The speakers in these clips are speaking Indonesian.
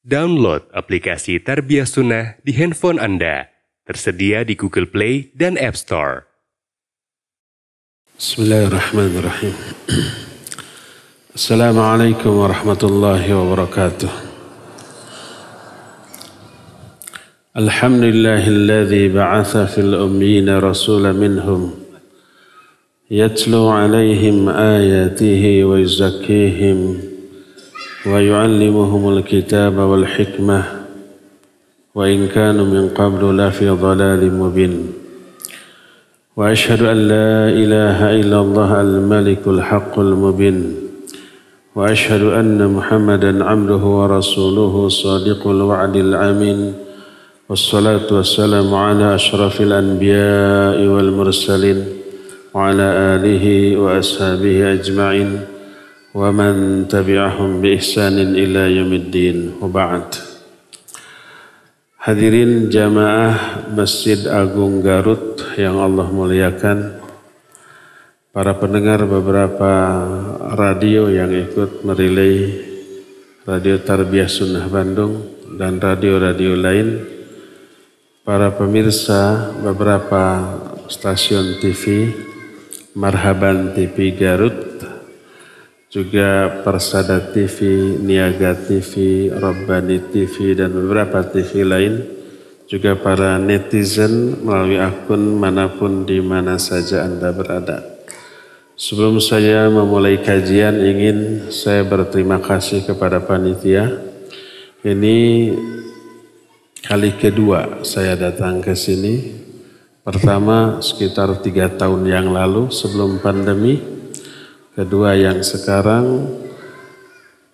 Download aplikasi Tarbiyah Sunnah di handphone Anda. Tersedia di Google Play dan App Store. Bismillahirrahmanirrahim. Assalamualaikum warahmatullahi wabarakatuh. Alhamdulillahilladzi ba'atha fil ummiyina rasulan minhum yatlu alaihim ayatihi wa yuzakkihim wa yu'allimuhumul kitaba wal hikmah wa in kanu min qablu la fi dhalalin mubin. Wa asyhadu an la ilaha illallah al-malikul haqqul mubin. Wa asyhadu anna Muhammadan abduhu wa rasuluhu sadiqul wa'dil amin. Wassalatu wassalamu ala asyrafil anbiya'i wal mursalin wa ala alihi wa ashabihi ajma'in. Wa man tabi'ahum bi ihsanin ila yaumiddin. Wa ba'd. Hadirin jamaah Masjid Agung Garut yang Allah muliakan, para pendengar beberapa radio yang ikut merilai, Radio Tarbiyah Sunnah Bandung dan radio-radio lain, para pemirsa beberapa stasiun TV, Marhaban TV Garut, juga Persada TV, Niaga TV, Rabbani TV, dan beberapa TV lain, juga para netizen melalui akun manapun di mana saja Anda berada. Sebelum saya memulai kajian, ingin saya berterima kasih kepada panitia. Ini kali kedua saya datang ke sini. Pertama sekitar 3 tahun yang lalu sebelum pandemi. Kedua yang sekarang.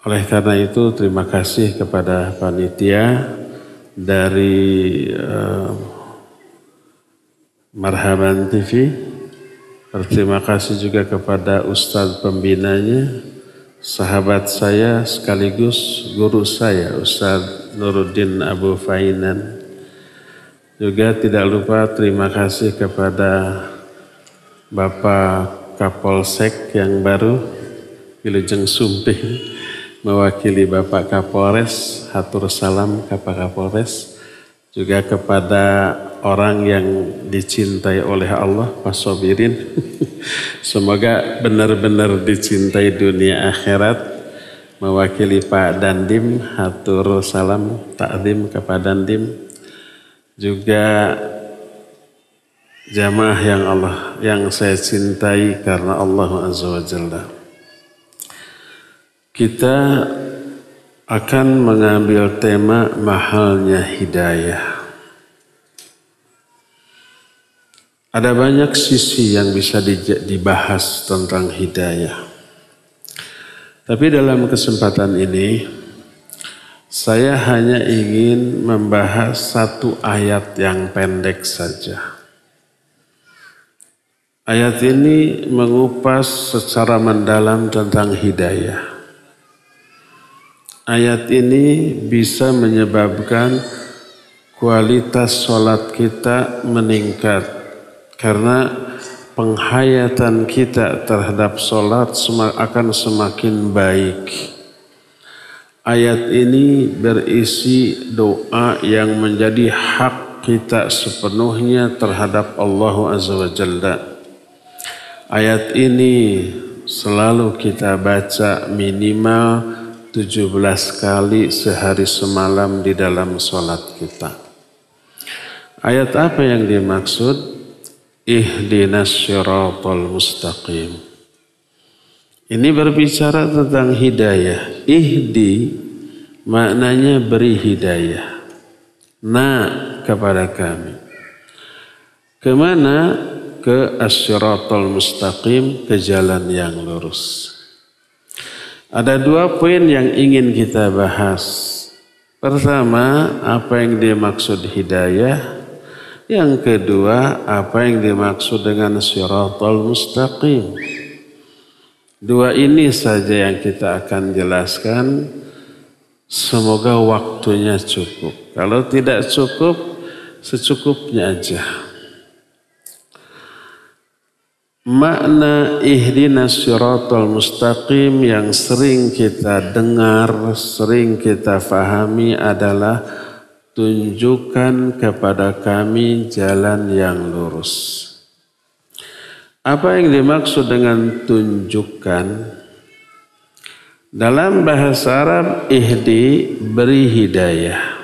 Oleh karena itu terima kasih kepada panitia dari Marhaban TV. Berterima kasih juga kepada Ustadz pembinanya, sahabat saya sekaligus guru saya, Ustadz Nuruddin Abu Fainan. Juga tidak lupa terima kasih kepada Bapak Kapolsek yang baru, Wilujeng Sumping, mewakili Bapak Kapolres, hatur salam Bapak Kapolres. Juga kepada orang yang dicintai oleh Allah, Pak Sobirin. Semoga benar-benar dicintai dunia akhirat. Mewakili Pak Dandim, hatur salam takdim kepada Dandim. Juga jamaah yang saya cintai karena Allah Azza wa Jalla. Kita akan mengambil tema mahalnya hidayah. Ada banyak sisi yang bisa dibahas tentang hidayah. Tapi dalam kesempatan ini saya hanya ingin membahas satu ayat yang pendek saja. Ayat ini mengupas secara mendalam tentang hidayah. Ayat ini bisa menyebabkan kualitas sholat kita meningkat. Karena penghayatan kita terhadap sholat akan semakin baik. Ayat ini berisi doa yang menjadi hak kita sepenuhnya terhadap Allah Azza wa Jalla. Ayat ini selalu kita baca minimal 17 kali sehari semalam di dalam sholat kita. Ayat apa yang dimaksud? Ihdinas syiratal mustaqim. Ini berbicara tentang hidayah. Ihdi maknanya beri hidayah. Kepada kami. Kemana? Ke as-syiratal mustaqim, ke jalan yang lurus. Ada 2 poin yang ingin kita bahas. Pertama, apa yang dimaksud hidayah. Yang kedua, apa yang dimaksud dengan syiratal mustaqim. 2 ini saja yang kita akan jelaskan. Semoga waktunya cukup. Kalau tidak cukup, secukupnya aja. makna ihdinas siratal mustaqim yang sering kita dengar, sering kita fahami adalah tunjukkan kepada kami jalan yang lurus. Apa yang dimaksud dengan tunjukkan? Dalam bahasa Arab, ihdi, beri hidayah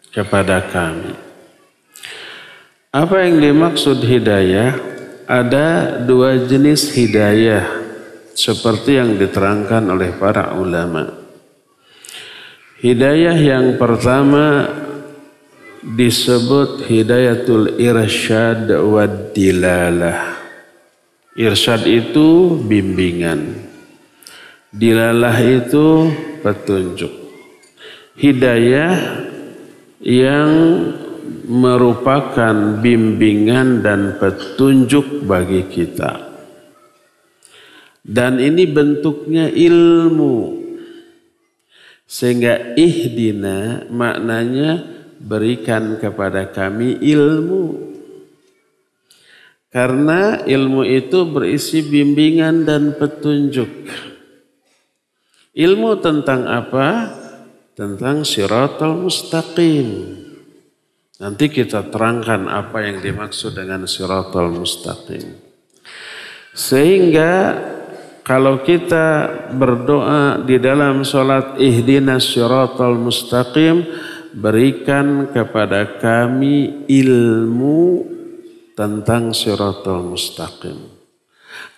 kepada kami. Apa yang dimaksud hidayah? Ada dua jenis hidayah seperti yang diterangkan oleh para ulama. Hidayah yang pertama disebut hidayatul irsyad wad dilalah. Irsyad itu bimbingan, dilalah itu petunjuk. Hidayah yang merupakan bimbingan dan petunjuk bagi kita. Dan ini bentuknya ilmu. Sehingga ihdina maknanya berikan kepada kami ilmu. Karena ilmu itu berisi bimbingan dan petunjuk. Ilmu tentang apa? Tentang siratal mustaqim. Nanti kita terangkan apa yang dimaksud dengan siratal mustaqim. Sehingga kalau kita berdoa di dalam sholat ihdinas siratal mustaqim, berikan kepada kami ilmu tentang siratal mustaqim.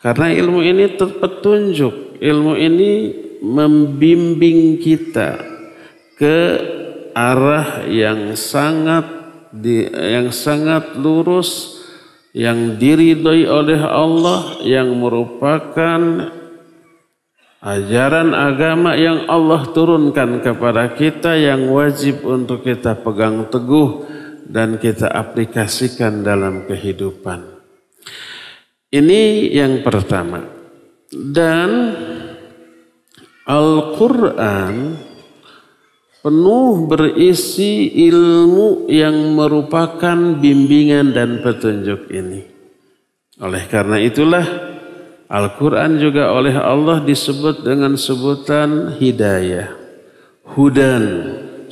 Karena ilmu ini petunjuk, ilmu ini membimbing kita ke arah yang sangat lurus, yang diridhoi oleh Allah, yang merupakan ajaran agama yang Allah turunkan kepada kita, yang wajib untuk kita pegang teguh dan kita aplikasikan dalam kehidupan. Ini yang pertama. Dan Al-Quran penuh berisi ilmu yang merupakan bimbingan dan petunjuk ini. Oleh karena itulah Al-Quran juga oleh Allah disebut dengan sebutan hidayah. Hudan.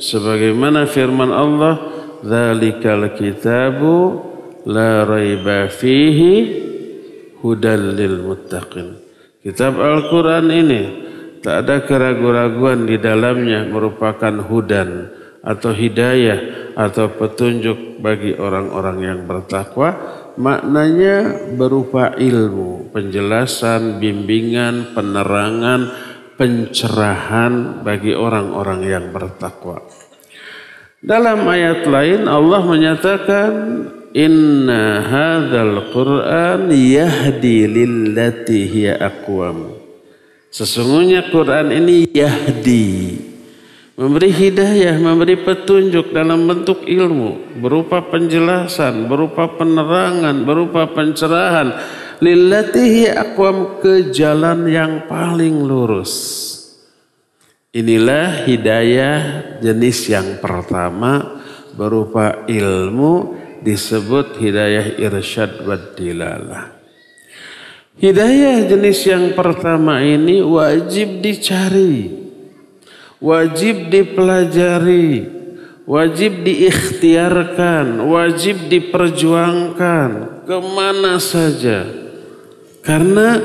Sebagaimana firman Allah, "Dzalikal kitabu la raiba fihi hudan lil muttaqin." Kitab Al-Quran ini tak ada keraguan-raguan di dalamnya, merupakan hudan atau hidayah atau petunjuk bagi orang-orang yang bertakwa. Maknanya berupa ilmu, penjelasan, bimbingan, penerangan, pencerahan bagi orang-orang yang bertakwa. Dalam ayat lain Allah menyatakan, "Inna hadzal Qur'an yahdi lillati hiya aqwam." Sesungguhnya Quran ini yahdi, memberi hidayah, memberi petunjuk dalam bentuk ilmu, berupa penjelasan, berupa penerangan, berupa pencerahan, lillati aqwam, ke jalan yang paling lurus. Inilah hidayah jenis yang pertama berupa ilmu, disebut hidayah irsyad wad dilalah. Hidayah jenis yang pertama ini wajib dicari, wajib dipelajari, wajib diikhtiarkan, wajib diperjuangkan kemana saja. Karena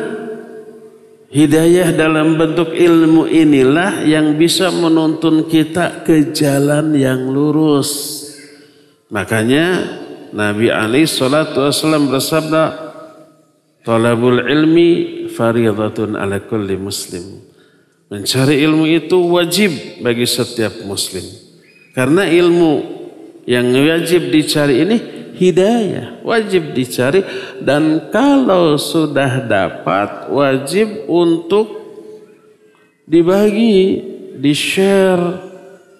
hidayah dalam bentuk ilmu inilah yang bisa menuntun kita ke jalan yang lurus. Makanya Nabi alaihi salatu wasallam bersabda, "Talabul ilmi fariyadatun ala kulli muslim." Mencari ilmu itu wajib bagi setiap muslim. Karena ilmu yang wajib dicari ini hidayah, wajib dicari, dan kalau sudah dapat wajib untuk dibagi, di-share,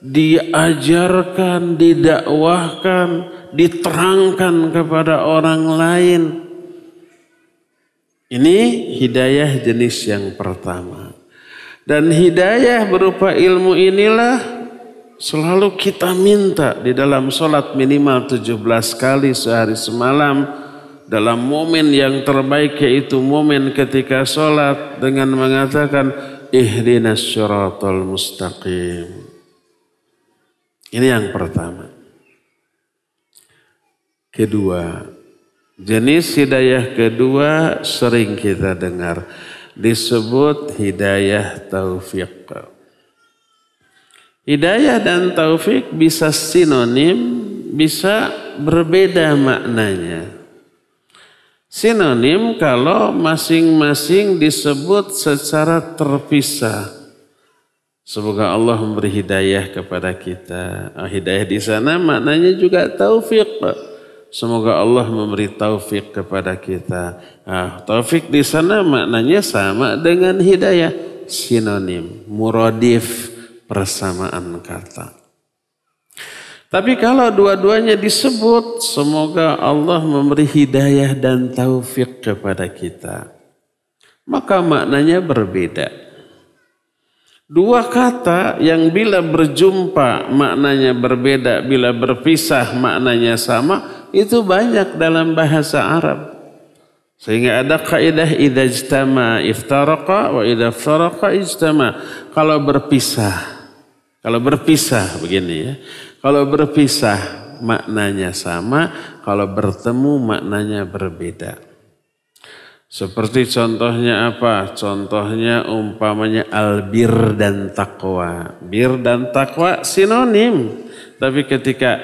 diajarkan, didakwahkan, diterangkan kepada orang lain. Ini hidayah jenis yang pertama. Dan hidayah berupa ilmu inilah selalu kita minta di dalam sholat minimal 17 kali sehari semalam, dalam momen yang terbaik, yaitu momen ketika sholat, dengan mengatakan ihdinas syiratal mustaqim. Ini yang pertama. Kedua, jenis hidayah kedua sering kita dengar, disebut hidayah taufik. Hidayah dan taufik bisa sinonim, bisa berbeda maknanya. Sinonim kalau masing-masing disebut secara terpisah. Semoga Allah memberi hidayah kepada kita. Hidayah di sana maknanya juga taufik. Semoga Allah memberi taufik kepada kita. Taufik di sana maknanya sama dengan hidayah. Sinonim, muradif, persamaan kata. Tapi kalau dua-duanya disebut, semoga Allah memberi hidayah dan taufik kepada kita, maka maknanya berbeda. Dua kata yang bila berjumpa maknanya berbeda, bila berpisah maknanya sama, itu banyak dalam bahasa Arab. Sehingga ada kaidah idza ijtama iftaraqa wa idza iftaraqa ijtama. Kalau berpisah begini ya. Kalau berpisah maknanya sama, kalau bertemu maknanya berbeda. Seperti contohnya apa? Contohnya umpamanya albir dan taqwa. Bir dan taqwa sinonim, tapi ketika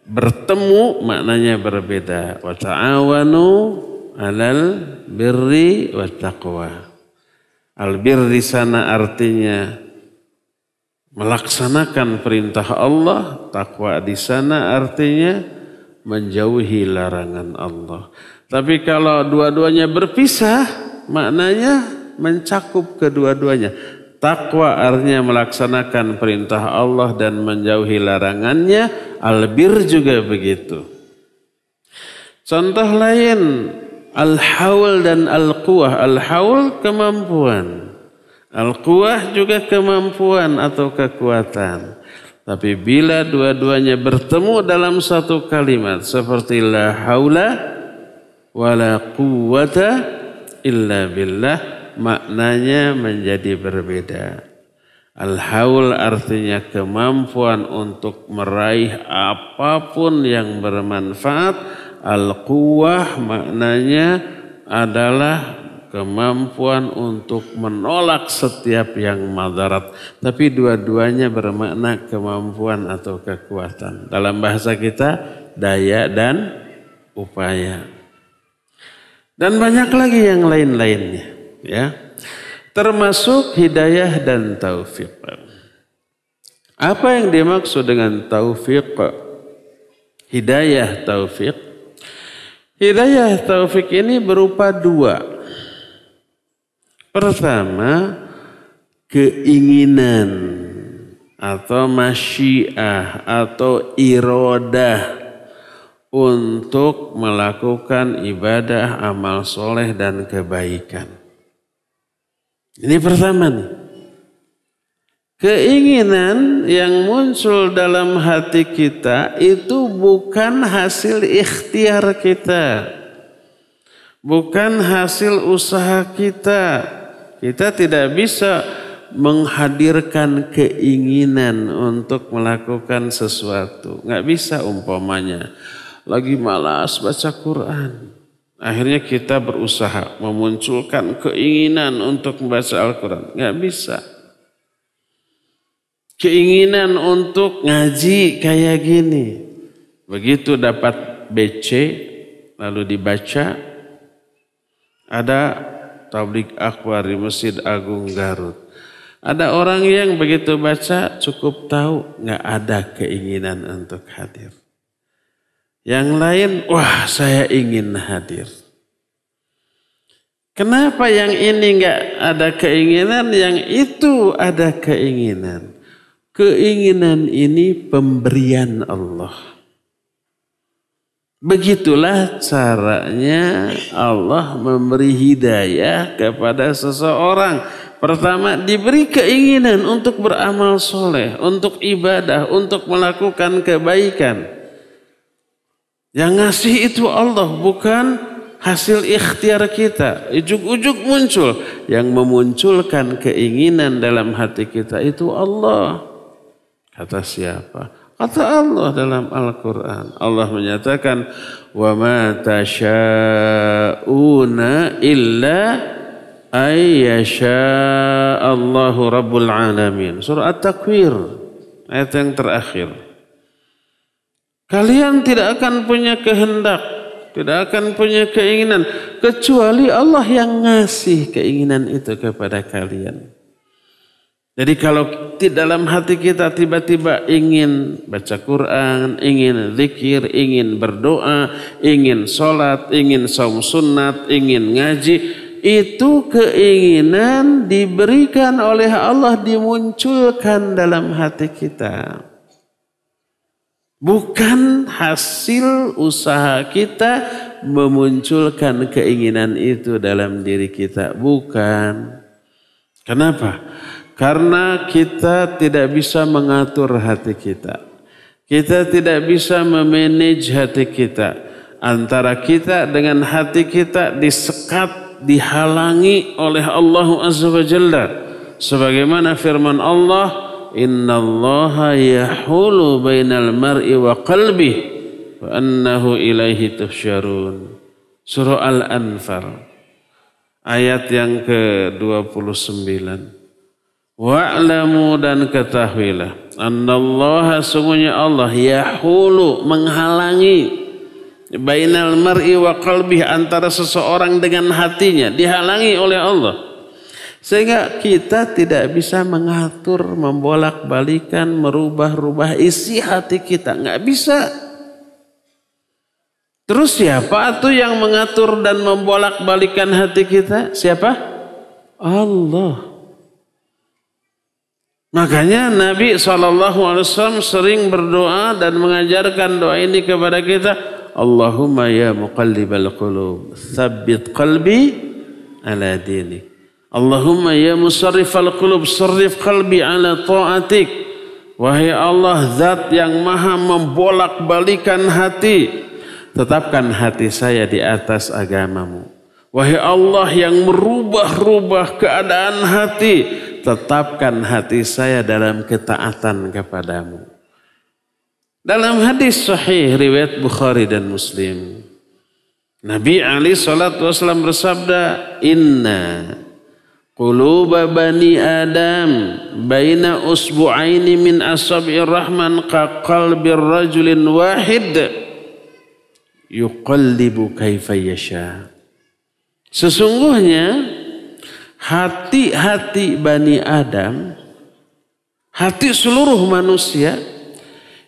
bertemu maknanya berbeda. Wa ta'awanu 'alal birri wat taqwa. Albir di sana artinya melaksanakan perintah Allah, takwa di sana artinya menjauhi larangan Allah. Tapi kalau dua-duanya berpisah, maknanya mencakup kedua-duanya. Takwa artinya melaksanakan perintah Allah dan menjauhi larangannya, albir juga begitu. Contoh lain, al-haul dan al-quwah. Al-haul kemampuan. Al-quwah juga kemampuan atau kekuatan. Tapi bila dua-duanya bertemu dalam satu kalimat seperti la haula wa la quwwata illa billah, maknanya menjadi berbeda. Al-haul artinya kemampuan untuk meraih apapun yang bermanfaat. Al-quwwah maknanya adalah kemampuan untuk menolak setiap yang madarat. Tapi dua-duanya bermakna kemampuan atau kekuatan. Dalam bahasa kita, daya dan upaya. Dan banyak lagi yang lain-lainnya. Ya, termasuk hidayah dan taufik. Apa yang dimaksud dengan taufik? Hidayah taufik. Hidayah taufik ini berupa dua. Pertama, keinginan atau masyiah atau iradah untuk melakukan ibadah, amal soleh dan kebaikan. Ini pertama nih. Keinginan yang muncul dalam hati kita itu bukan hasil ikhtiar kita. Bukan hasil usaha kita. Kita tidak bisa menghadirkan keinginan untuk melakukan sesuatu. Nggak bisa umpamanya. Lagi malas baca Quran. Akhirnya kita berusaha memunculkan keinginan untuk membaca Al-Quran. Nggak bisa. Keinginan untuk ngaji kayak gini. Begitu dapat BC lalu dibaca. Ada tabligh akbar di Masjid Agung Garut. Ada orang yang begitu baca cukup tahu, nggak ada keinginan untuk hadir. Yang lain, wah saya ingin hadir. Kenapa yang ini nggak ada keinginan, yang itu ada keinginan? Keinginan ini pemberian Allah. Begitulah caranya Allah memberi hidayah kepada seseorang. Pertama, diberi keinginan untuk beramal soleh, untuk ibadah, untuk melakukan kebaikan. Yang ngasih itu Allah, bukan hasil ikhtiar kita. Ujuk-ujuk muncul. Yang memunculkan keinginan dalam hati kita itu Allah. Kata siapa? Kata Allah dalam Al-Quran. Allah menyatakan, وَمَا تَشَاءُونَ إِلَّا أَيَّشَاءَ اللَّهُ رَبُّ الْعَالَمِينَ. Surah At-Takwir, ayat yang terakhir. Kalian tidak akan punya kehendak, tidak akan punya keinginan, kecuali Allah yang ngasih keinginan itu kepada kalian. Jadi kalau di dalam hati kita tiba-tiba ingin baca Quran, ingin zikir, ingin berdoa, ingin sholat, ingin saum sunnat, ingin ngaji, itu keinginan diberikan oleh Allah, dimunculkan dalam hati kita. Bukan hasil usaha kita memunculkan keinginan itu dalam diri kita. Bukan. Kenapa? Karena kita tidak bisa mengatur hati kita. Kita tidak bisa memanage hati kita. Antara kita dengan hati kita disekat, dihalangi oleh Allah Azza wa Jalla. Sebagaimana firman Allah, Innallaha yahulu bainal mar'i wa qalbih wa annahu ilaihi tuhsyarun. Surah Al-Anfal ayat yang ke-29. Wa'lamu, dan ketahuilah, annallaha, sungguhnya Allah, yahulu, menghalangi, bainal mar'i wa qalbih, antara seseorang dengan hatinya, dihalangi oleh Allah. Sehingga kita tidak bisa mengatur, membolak-balikan, merubah-rubah isi hati kita. Nggak bisa. Terus siapa tuh yang mengatur dan membolak-balikan hati kita? Siapa? Allah. Makanya Nabi SAW sering berdoa dan mengajarkan doa ini kepada kita. Allahumma ya muqallibal qulub, tsabbit qalbi ala dinik. Allahumma ya musarrifal qulub, sarrif qalbi ala ta'atik. Wahai Allah, zat yang maha membolak-balikan hati, tetapkan hati saya di atas agamamu. Wahai Allah yang merubah-rubah keadaan hati, tetapkan hati saya dalam ketaatan kepadamu. Dalam hadis sahih riwayat Bukhari dan Muslim, Nabi SAW bersabda, Inna quluba bani Adam baina usbu'aini min asabi'ir rahman ka qalbir rajulin wahid yuqallibu kaifa yasha. Sesungguhnya hati-hati Bani Adam, hati seluruh manusia,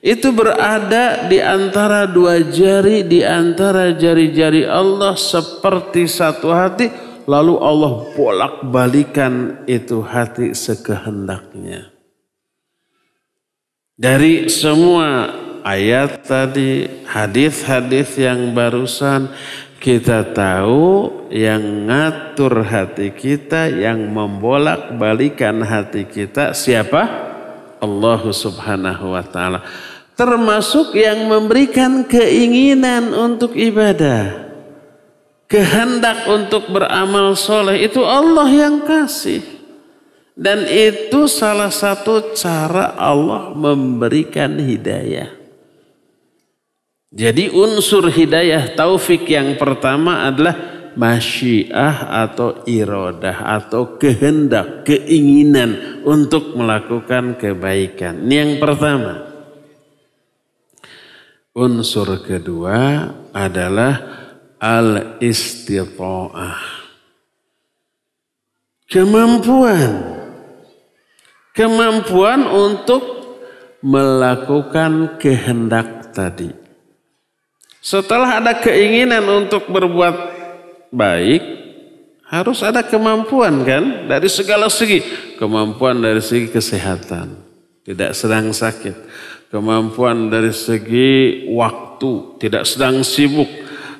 itu berada di antara dua jari, di antara jari-jari Allah seperti satu hati. Lalu Allah bolak-balikan itu hati sekehendaknya. Dari semua ayat tadi, hadis-hadis yang barusan, kita tahu yang ngatur hati kita, yang membolak-balikan hati kita siapa? Allah Subhanahu wa ta'ala. Termasuk yang memberikan keinginan untuk ibadah, kehendak untuk beramal soleh, itu Allah yang kasih. Dan itu salah satu cara Allah memberikan hidayah. Jadi unsur hidayah taufik yang pertama adalah masyiah atau iradah atau kehendak, keinginan untuk melakukan kebaikan. Ini yang pertama. Unsur kedua adalah al-istita'ah. Kemampuan untuk melakukan kehendak tadi. Setelah ada keinginan untuk berbuat baik, harus ada kemampuan kan? Dari segala segi. Kemampuan dari segi kesehatan, tidak sedang sakit. Kemampuan dari segi waktu, tidak sedang sibuk.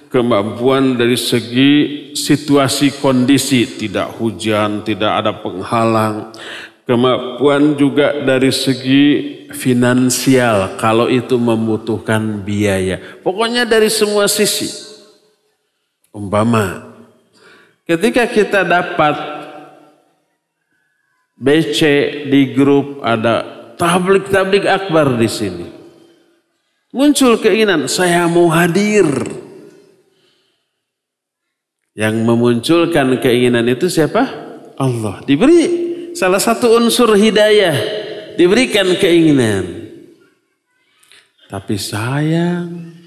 Kemampuan dari segi situasi kondisi, tidak hujan, tidak ada penghalang. Kemampuan juga dari segi finansial, kalau itu membutuhkan biaya. Pokoknya dari semua sisi. Umpama ketika kita dapat BC di grup ada tablik akbar di sini. Muncul keinginan saya mau hadir. Yang memunculkan keinginan itu siapa? Allah. Diberi salah satu unsur hidayah, diberikan keinginan. Tapi sayang,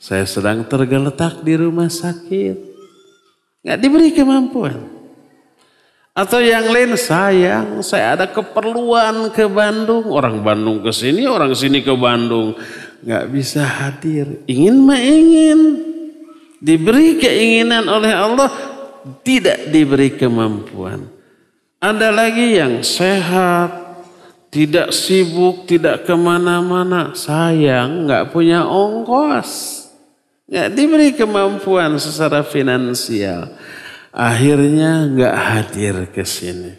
saya sedang tergeletak di rumah sakit. Nggak diberi kemampuan. Atau yang lain, sayang, saya ada keperluan ke Bandung. Orang Bandung ke sini, orang sini ke Bandung. Nggak bisa hadir. Ingin mah ingin. Diberi keinginan oleh Allah, tidak diberi kemampuan. Ada lagi yang sehat, tidak sibuk, tidak kemana-mana. Sayang, nggak punya ongkos. Nggak diberi kemampuan secara finansial. Akhirnya nggak hadir ke sini.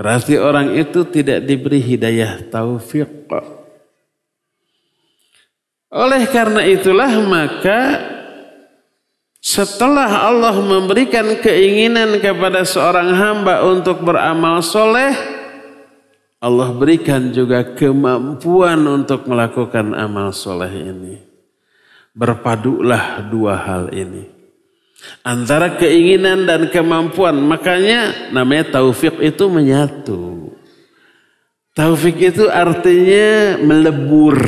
Berarti orang itu tidak diberi hidayah taufik. Oleh karena itulah maka setelah Allah memberikan keinginan kepada seorang hamba untuk beramal soleh, Allah berikan juga kemampuan untuk melakukan amal soleh ini. Berpadulah dua hal ini. Antara keinginan dan kemampuan. Makanya namanya taufik itu menyatu. Taufik itu artinya melebur.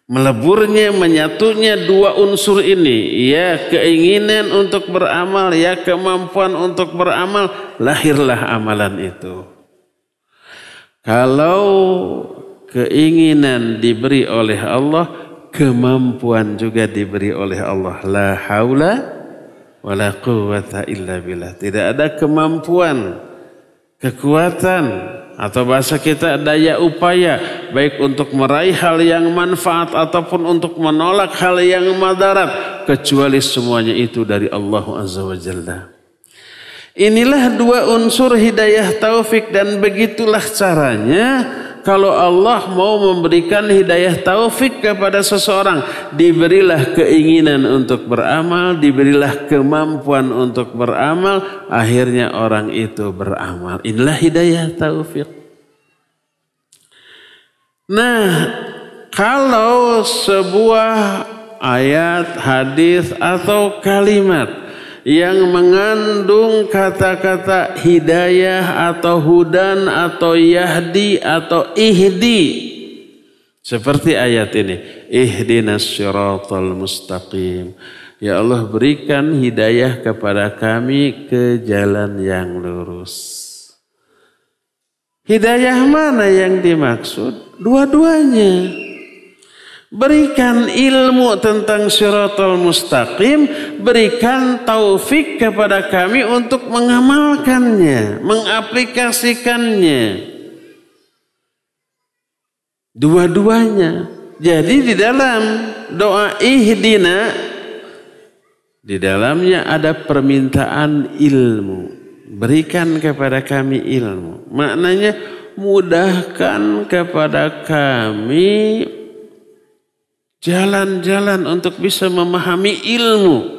Meleburnya, menyatunya dua unsur ini. Ya keinginan untuk beramal, ya kemampuan untuk beramal. Lahirlah amalan itu. Kalau keinginan diberi oleh Allah, kemampuan juga diberi oleh Allah. La haula wa la quwwata illa billah. Tidak ada kemampuan, kekuatan, atau bahasa kita daya upaya, baik untuk meraih hal yang manfaat ataupun untuk menolak hal yang madarat, kecuali semuanya itu dari Allah Azza wa Jalla. Inilah dua unsur hidayah taufik, dan begitulah caranya kalau Allah mau memberikan hidayah taufik kepada seseorang. Diberilah keinginan untuk beramal, diberilah kemampuan untuk beramal, akhirnya orang itu beramal. Inilah hidayah taufik. Nah, kalau sebuah ayat, hadis atau kalimat yang mengandung kata-kata hidayah atau hudan atau yahdi atau ihdi, seperti ayat ini, ihdinas syiratal mustaqim, ya Allah berikan hidayah kepada kami ke jalan yang lurus. Hidayah mana yang dimaksud? Dua-duanya. Berikan ilmu tentang syiratal mustaqim, berikan taufik kepada kami untuk mengamalkannya, mengaplikasikannya. Dua-duanya. Jadi di dalam doa ihdina, di dalamnya ada permintaan ilmu. Berikan kepada kami ilmu. Maknanya mudahkan kepada kami jalan-jalan untuk bisa memahami ilmu,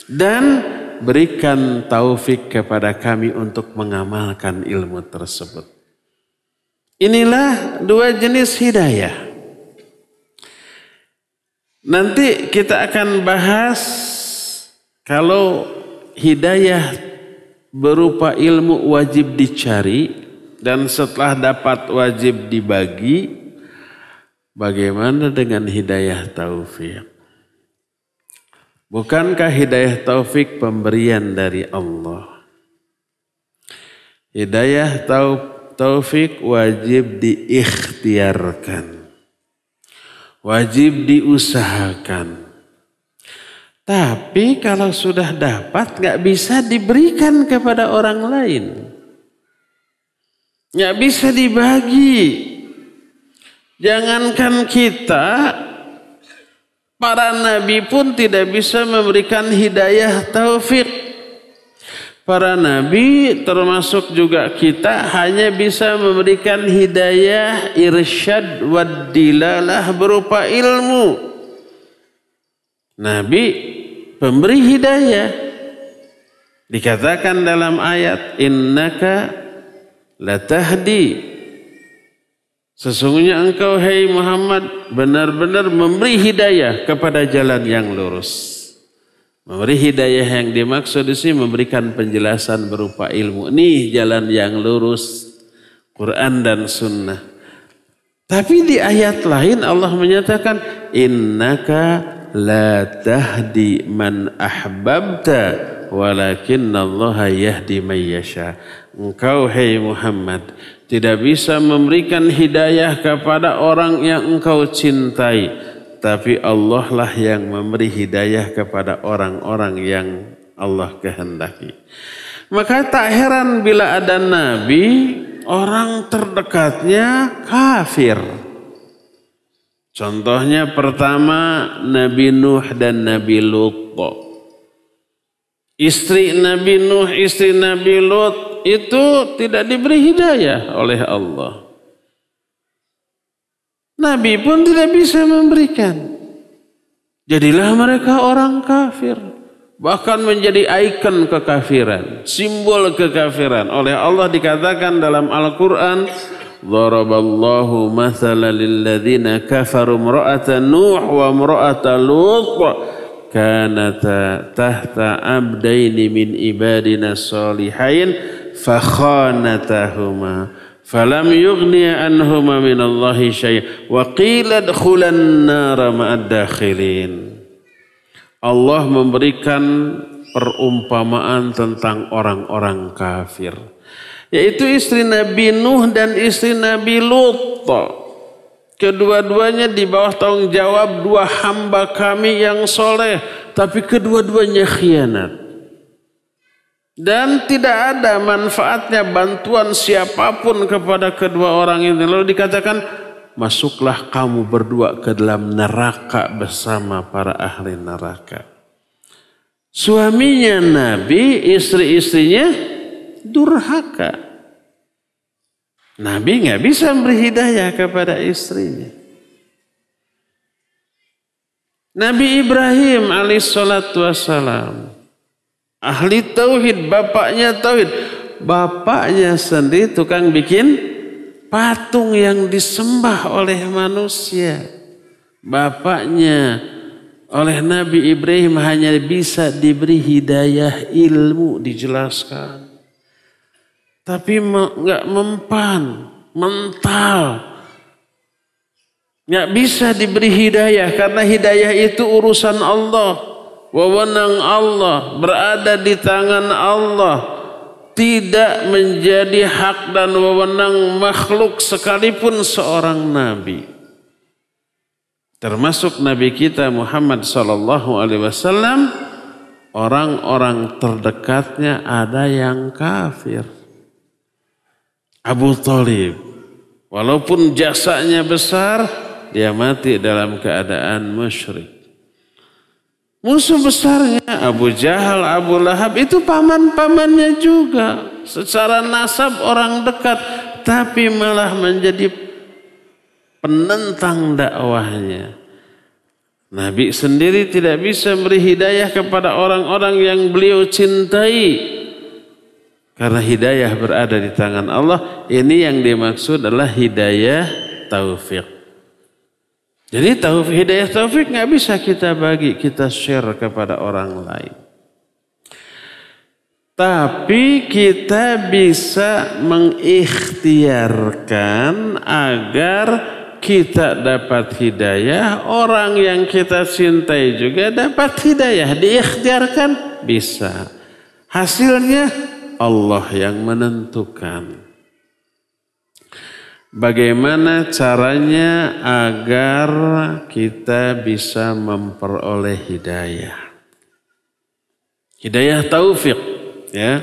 dan berikan taufik kepada kami untuk mengamalkan ilmu tersebut. Inilah dua jenis hidayah. Nanti kita akan bahas kalau hidayah berupa ilmu wajib dicari, dan setelah dapat wajib dibagi. Bagaimana dengan hidayah taufik? Bukankah hidayah taufik pemberian dari Allah? Hidayah taufik wajib diikhtiarkan, wajib diusahakan. Tapi kalau sudah dapat gak bisa diberikan kepada orang lain. Gak bisa dibagi. Jangankan kita, para nabi pun tidak bisa memberikan hidayah taufik. Para nabi termasuk juga kita hanya bisa memberikan hidayah irsyad wad dilalah berupa ilmu. Nabi pemberi hidayah. Dikatakan dalam ayat, innaka latahdi, sesungguhnya engkau hai Muhammad benar-benar memberi hidayah kepada jalan yang lurus. Memberi hidayah yang dimaksud di sini memberikan penjelasan berupa ilmu. Nih jalan yang lurus, Quran dan Sunnah. Tapi di ayat lain Allah menyatakan, innaka la tahdi man ahbabta walakinnallaha yahdi man yasha. Engkau hai Muhammad tidak bisa memberikan hidayah kepada orang yang engkau cintai, tapi Allah lah yang memberi hidayah kepada orang-orang yang Allah kehendaki. Maka tak heran bila ada nabi, orang terdekatnya kafir. Contohnya pertama Nabi Nuh dan Nabi Lut. Istri Nabi Nuh, istri Nabi Lut itu tidak diberi hidayah oleh Allah. Nabi pun tidak bisa memberikan. Jadilah mereka orang kafir. Bahkan menjadi ikon kekafiran, simbol kekafiran. Oleh Allah dikatakan dalam Al-Quran, Daraballahu mathala lilladzina kafaru imra'ata Nuh wa imra'ata Lut kanata tahta abdaini min ibadina salihain fakhanatahuma falam yughniya anhuma minallahi syai' wa qila adkhulan nara ma'ad dakhilin. Allah memberikan perumpamaan tentang orang-orang kafir, yaitu istri Nabi Nuh dan istri Nabi Lut. Kedua-duanya di bawah tanggung jawab dua hamba kami yang soleh, tapi kedua-duanya khianat. Dan tidak ada manfaatnya bantuan siapapun kepada kedua orang ini. Lalu dikatakan, masuklah kamu berdua ke dalam neraka bersama para ahli neraka. Suaminya Nabi, istri-istrinya durhaka. Nabi nggak bisa memberi hidayah kepada istrinya. Nabi Ibrahim alaihissalatu wassalam, ahli tauhid, bapaknya tauhid. Bapaknya sendiri tukang bikin patung yang disembah oleh manusia. Bapaknya oleh Nabi Ibrahim hanya bisa diberi hidayah ilmu, dijelaskan. Tapi nggak mempan, mental. Nggak bisa diberi hidayah karena hidayah itu urusan Allah. Wewenang Allah, berada di tangan Allah. Tidak menjadi hak dan wewenang makhluk sekalipun seorang nabi. Termasuk Nabi kita Muhammad SAW, orang-orang terdekatnya ada yang kafir. Abu Thalib, walaupun jasanya besar, dia mati dalam keadaan musyrik. Musuh besarnya Abu Jahal, Abu Lahab itu paman-pamannya juga. Secara nasab orang dekat, tapi malah menjadi penentang dakwahnya. Nabi sendiri tidak bisa beri hidayah kepada orang-orang yang beliau cintai. Karena hidayah berada di tangan Allah. Ini yang dimaksud adalah hidayah taufik. Jadi hidayah taufik nggak bisa kita bagi, kita share kepada orang lain. Tapi kita bisa mengikhtiarkan agar kita dapat hidayah, orang yang kita cintai juga dapat hidayah. Diikhtiarkan bisa. Hasilnya Allah yang menentukan. Bagaimana caranya agar kita bisa memperoleh hidayah? Hidayah taufik, ya.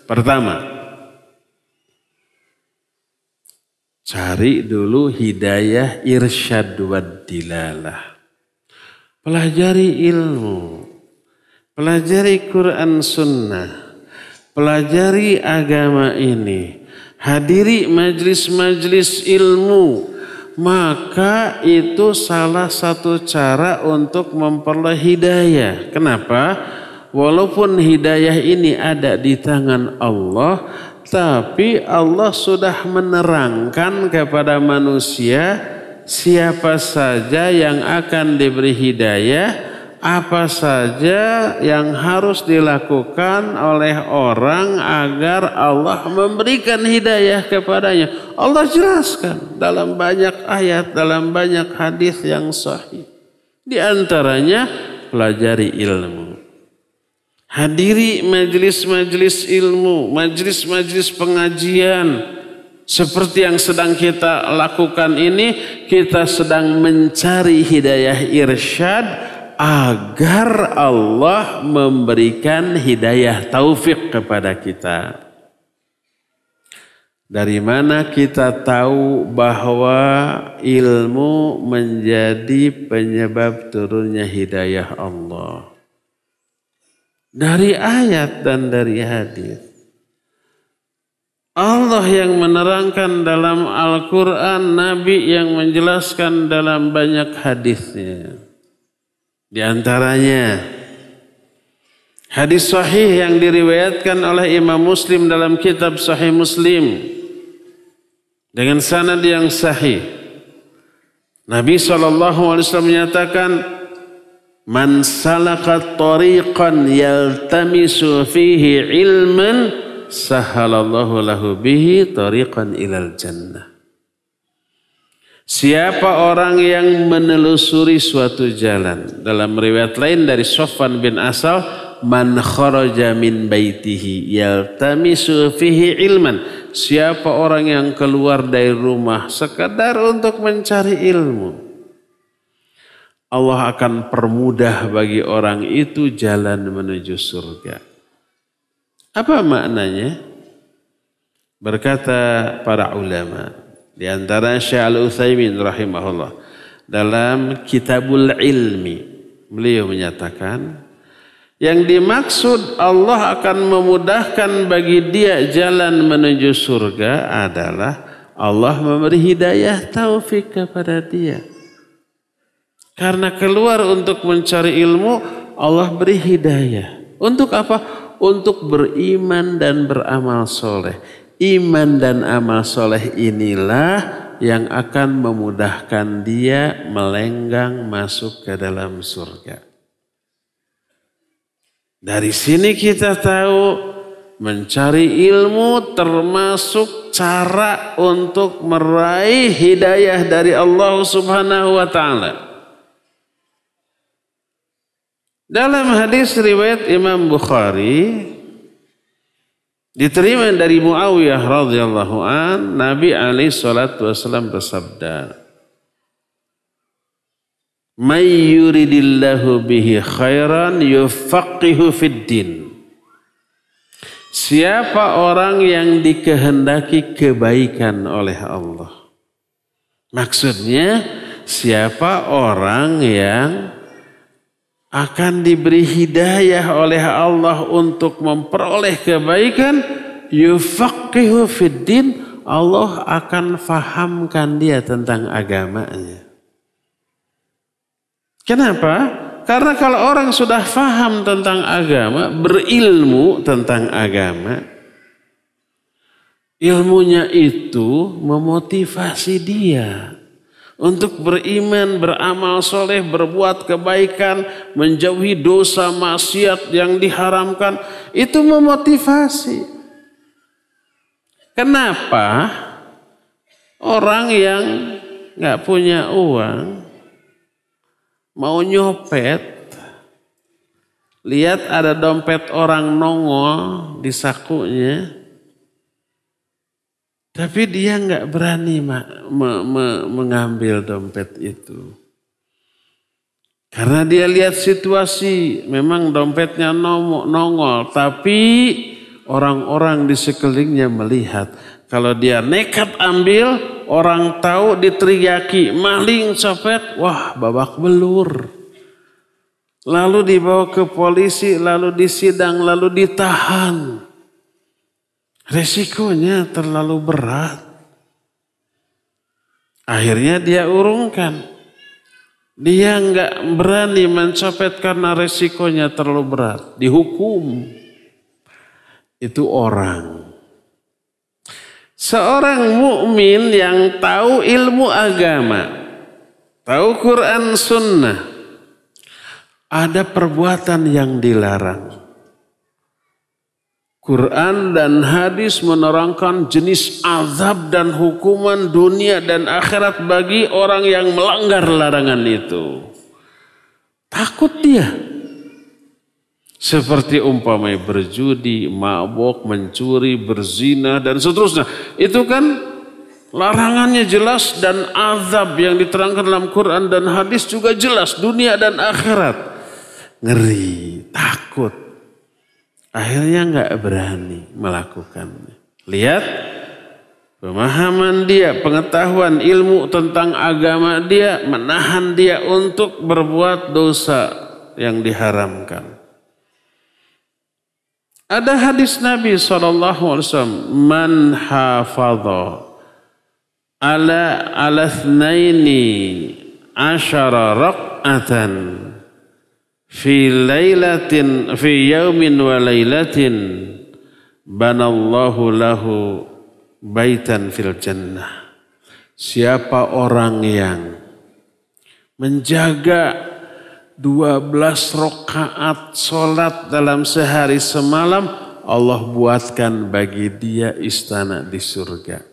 Pertama, cari dulu hidayah irsyad wad dilalah. Pelajari ilmu, pelajari Quran Sunnah, pelajari agama ini. Hadiri majlis-majlis ilmu, maka itu salah satu cara untuk memperoleh hidayah. Kenapa? Walaupun hidayah ini ada di tangan Allah, tapi Allah sudah menerangkan kepada manusia siapa saja yang akan diberi hidayah, apa saja yang harus dilakukan oleh orang agar Allah memberikan hidayah kepadanya. Allah jelaskan dalam banyak ayat, dalam banyak hadis yang sahih. Di antaranya pelajari ilmu. Hadiri majelis-majelis ilmu, majelis-majelis pengajian. Seperti yang sedang kita lakukan ini, kita sedang mencari hidayah irsyad agar Allah memberikan hidayah taufik kepada kita. Dari mana kita tahu bahwa ilmu menjadi penyebab turunnya hidayah Allah? Dari ayat dan dari hadis. Allah yang menerangkan dalam Al-Quran, Nabi yang menjelaskan dalam banyak hadisnya. Di antaranya hadis sahih yang diriwayatkan oleh Imam Muslim dalam kitab Sahih Muslim dengan sanad yang sahih. Nabi SAW menyatakan, man salaka tariqan yaltamisu fihi ilman sahalallahu lahu bihi tariqan ilal jannah. Siapa orang yang menelusuri suatu jalan, dalam riwayat lain dari Sofwan bin Asal, man kharaja min baitihi yaltamisu fihi ilman. Siapa orang yang keluar dari rumah sekadar untuk mencari ilmu, Allah akan permudah bagi orang itu jalan menuju surga. Apa maknanya? Berkata para ulama, di antara Syekh Al-Utsaimin rahimahullah dalam Kitabul Ilmi, beliau menyatakan yang dimaksud Allah akan memudahkan bagi dia jalan menuju surga adalah Allah memberi hidayah taufik kepada dia. Karena keluar untuk mencari ilmu, Allah beri hidayah. Untuk apa? Untuk beriman dan beramal soleh. Iman dan amal soleh inilah yang akan memudahkan dia melenggang masuk ke dalam surga. Dari sini kita tahu mencari ilmu termasuk cara untuk meraih hidayah dari Allah Subhanahu wa Ta'ala. Dalam hadis riwayat Imam Bukhari diterima dari Muawiyah radhiyallahu an, Nabi alaihi salatu wasallam bersabda, "May yuridillahu bihi khairan yufaqihu fid din." Siapa orang yang dikehendaki kebaikan oleh Allah. Maksudnya siapa orang yang akan diberi hidayah oleh Allah untuk memperoleh kebaikan, yufaqihu fid din, Allah akan fahamkan dia tentang agamanya. Kenapa? Karena kalau orang sudah faham tentang agama, berilmu tentang agama, ilmunya itu memotivasi dia untuk beriman, beramal soleh, berbuat kebaikan, menjauhi dosa maksiat yang diharamkan. Itu memotivasi. Kenapa orang yang nggak punya uang mau nyopet, lihat ada dompet orang nongol di sakunya, tapi dia nggak berani mengambil dompet itu. Karena dia lihat situasi, memang dompetnya nongol, tapi orang-orang di sekelilingnya melihat. Kalau dia nekat ambil, orang tahu diteriaki, maling copet, wah babak belur. Lalu dibawa ke polisi, lalu disidang, lalu ditahan. Resikonya terlalu berat. Akhirnya dia urungkan. Dia nggak berani mencopet karena resikonya terlalu berat. Dihukum. Itu orang. Seorang mukmin yang tahu ilmu agama, tahu Quran Sunnah, ada perbuatan yang dilarang. Quran dan hadis menerangkan jenis azab dan hukuman dunia dan akhirat bagi orang yang melanggar larangan itu. Takut dia. Seperti umpamanya berjudi, mabok, mencuri, berzina dan seterusnya. Itu kan larangannya jelas dan azab yang diterangkan dalam Quran dan hadis juga jelas dunia dan akhirat. Ngeri, takut. Akhirnya nggak berani melakukannya. Lihat pemahaman dia, pengetahuan ilmu tentang agama dia menahan dia untuk berbuat dosa yang diharamkan. Ada hadis Nabi SAW, man hafadha ala thnaini asyara raq'atan fi lailatin fi yaumin wa lailatin banallahu lahu baitan fil jannah. Siapa orang yang menjaga 12 rakaat solat dalam sehari semalam, Allah buatkan bagi dia istana di surga.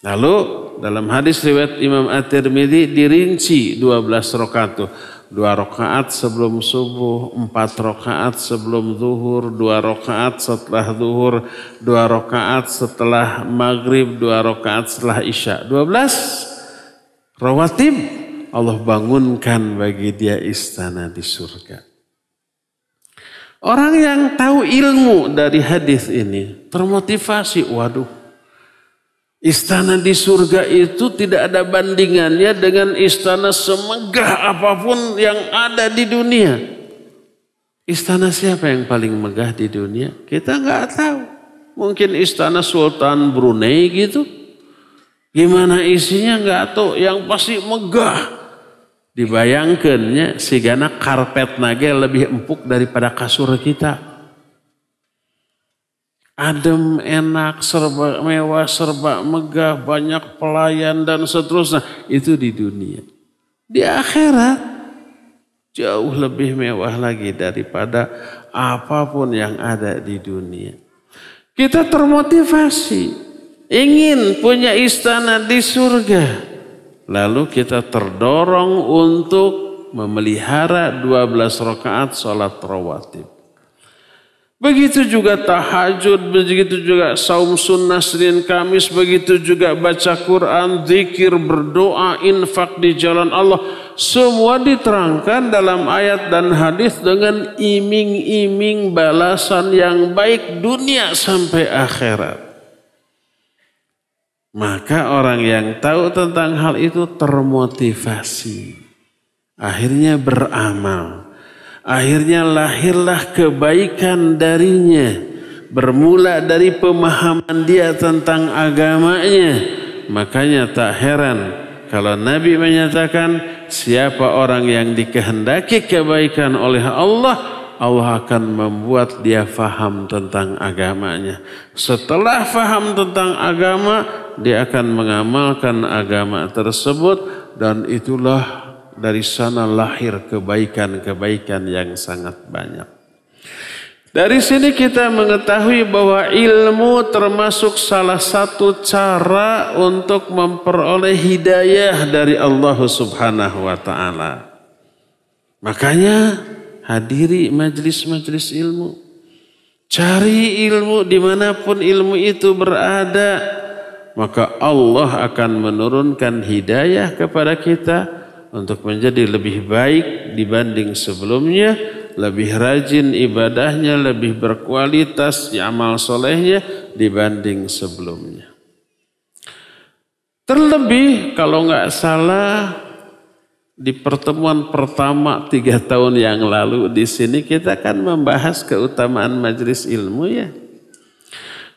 Lalu dalam hadis riwayat Imam At-Tirmidzi dirinci 12 rakaat itu. 2 rakaat sebelum subuh, 4 rakaat sebelum zuhur, 2 rakaat setelah zuhur, 2 rakaat setelah maghrib, 2 rakaat setelah isya. 12 rawatib Allah bangunkan bagi dia istana di surga. Orang yang tahu ilmu dari hadis ini termotivasi, waduh, istana di surga itu tidak ada bandingannya dengan istana semegah apapun yang ada di dunia. Istana siapa yang paling megah di dunia? Kita nggak tahu. Mungkin istana Sultan Brunei gitu. Gimana isinya nggak tahu. Yang pasti megah. Dibayangkannya sigana karpet nage lebih empuk daripada kasur kita. Adem, enak, serba mewah, serba megah, banyak pelayan dan seterusnya. Itu di dunia. Di akhirat jauh lebih mewah lagi daripada apapun yang ada di dunia. Kita termotivasi, ingin punya istana di surga. Lalu kita terdorong untuk memelihara 12 rakaat salat rawatib. Begitu juga tahajud, begitu juga saum sunnah Senin Kamis, begitu juga baca Quran, zikir, berdoa, infak di jalan Allah. Semua diterangkan dalam ayat dan hadis dengan iming-iming balasan yang baik dunia sampai akhirat. Maka orang yang tahu tentang hal itu termotivasi. Akhirnya beramal. Akhirnya lahirlah kebaikan darinya. Bermula dari pemahaman dia tentang agamanya. Makanya tak heran kalau Nabi menyatakan siapa orang yang dikehendaki kebaikan oleh Allah, Allah akan membuat dia faham tentang agamanya. Setelah faham tentang agama, dia akan mengamalkan agama tersebut dan itulah dari sana lahir kebaikan-kebaikan yang sangat banyak. Dari sini kita mengetahui bahwa ilmu termasuk salah satu cara untuk memperoleh hidayah dari Allah Subhanahu wa ta'ala. Makanya hadiri majelis-majelis ilmu. Cari ilmu dimanapun ilmu itu berada. Maka Allah akan menurunkan hidayah kepada kita untuk menjadi lebih baik dibanding sebelumnya, lebih rajin ibadahnya, lebih berkualitas amal solehnya dibanding sebelumnya. Terlebih kalau nggak salah di pertemuan pertama 3 tahun yang lalu di sini kita kan membahas keutamaan majelis ilmu ya.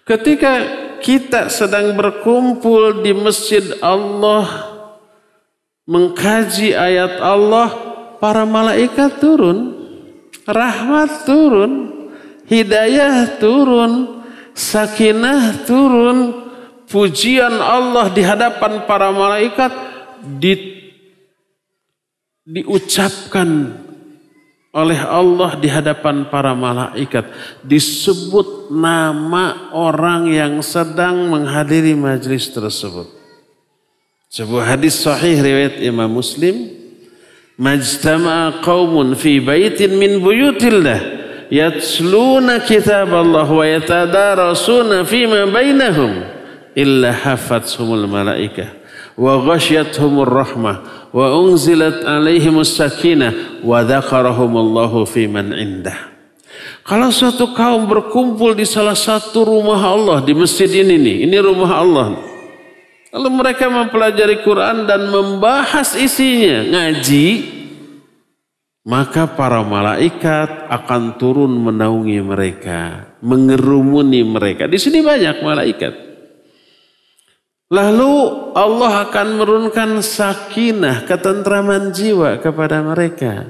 Ketika kita sedang berkumpul di masjid Allah, mengkaji ayat Allah, para malaikat turun, rahmat turun, hidayah turun, sakinah turun, pujian Allah di hadapan para malaikat diucapkan oleh Allah di hadapan para malaikat. Disebut nama orang yang sedang menghadiri majlis tersebut. Sebuah hadis sahih riwayat Imam Muslim, majtama'a qaumun fi baitin min buyutillah yatsluna kitab Allah wa yatadarasuna fima bainahum illa hafathumul malaikah wa ghasyathumur rahmah wa unzilat alaihimus sakinah wa dzakarahumullahu fi man indah. Kalau suatu kaum berkumpul di salah satu rumah Allah, di masjid ini rumah Allah, lalu mereka mempelajari Quran dan membahas isinya, ngaji, maka para malaikat akan turun menaungi mereka, mengerumuni mereka. Di sini banyak malaikat. Lalu Allah akan menurunkan sakinah, ketentraman jiwa kepada mereka.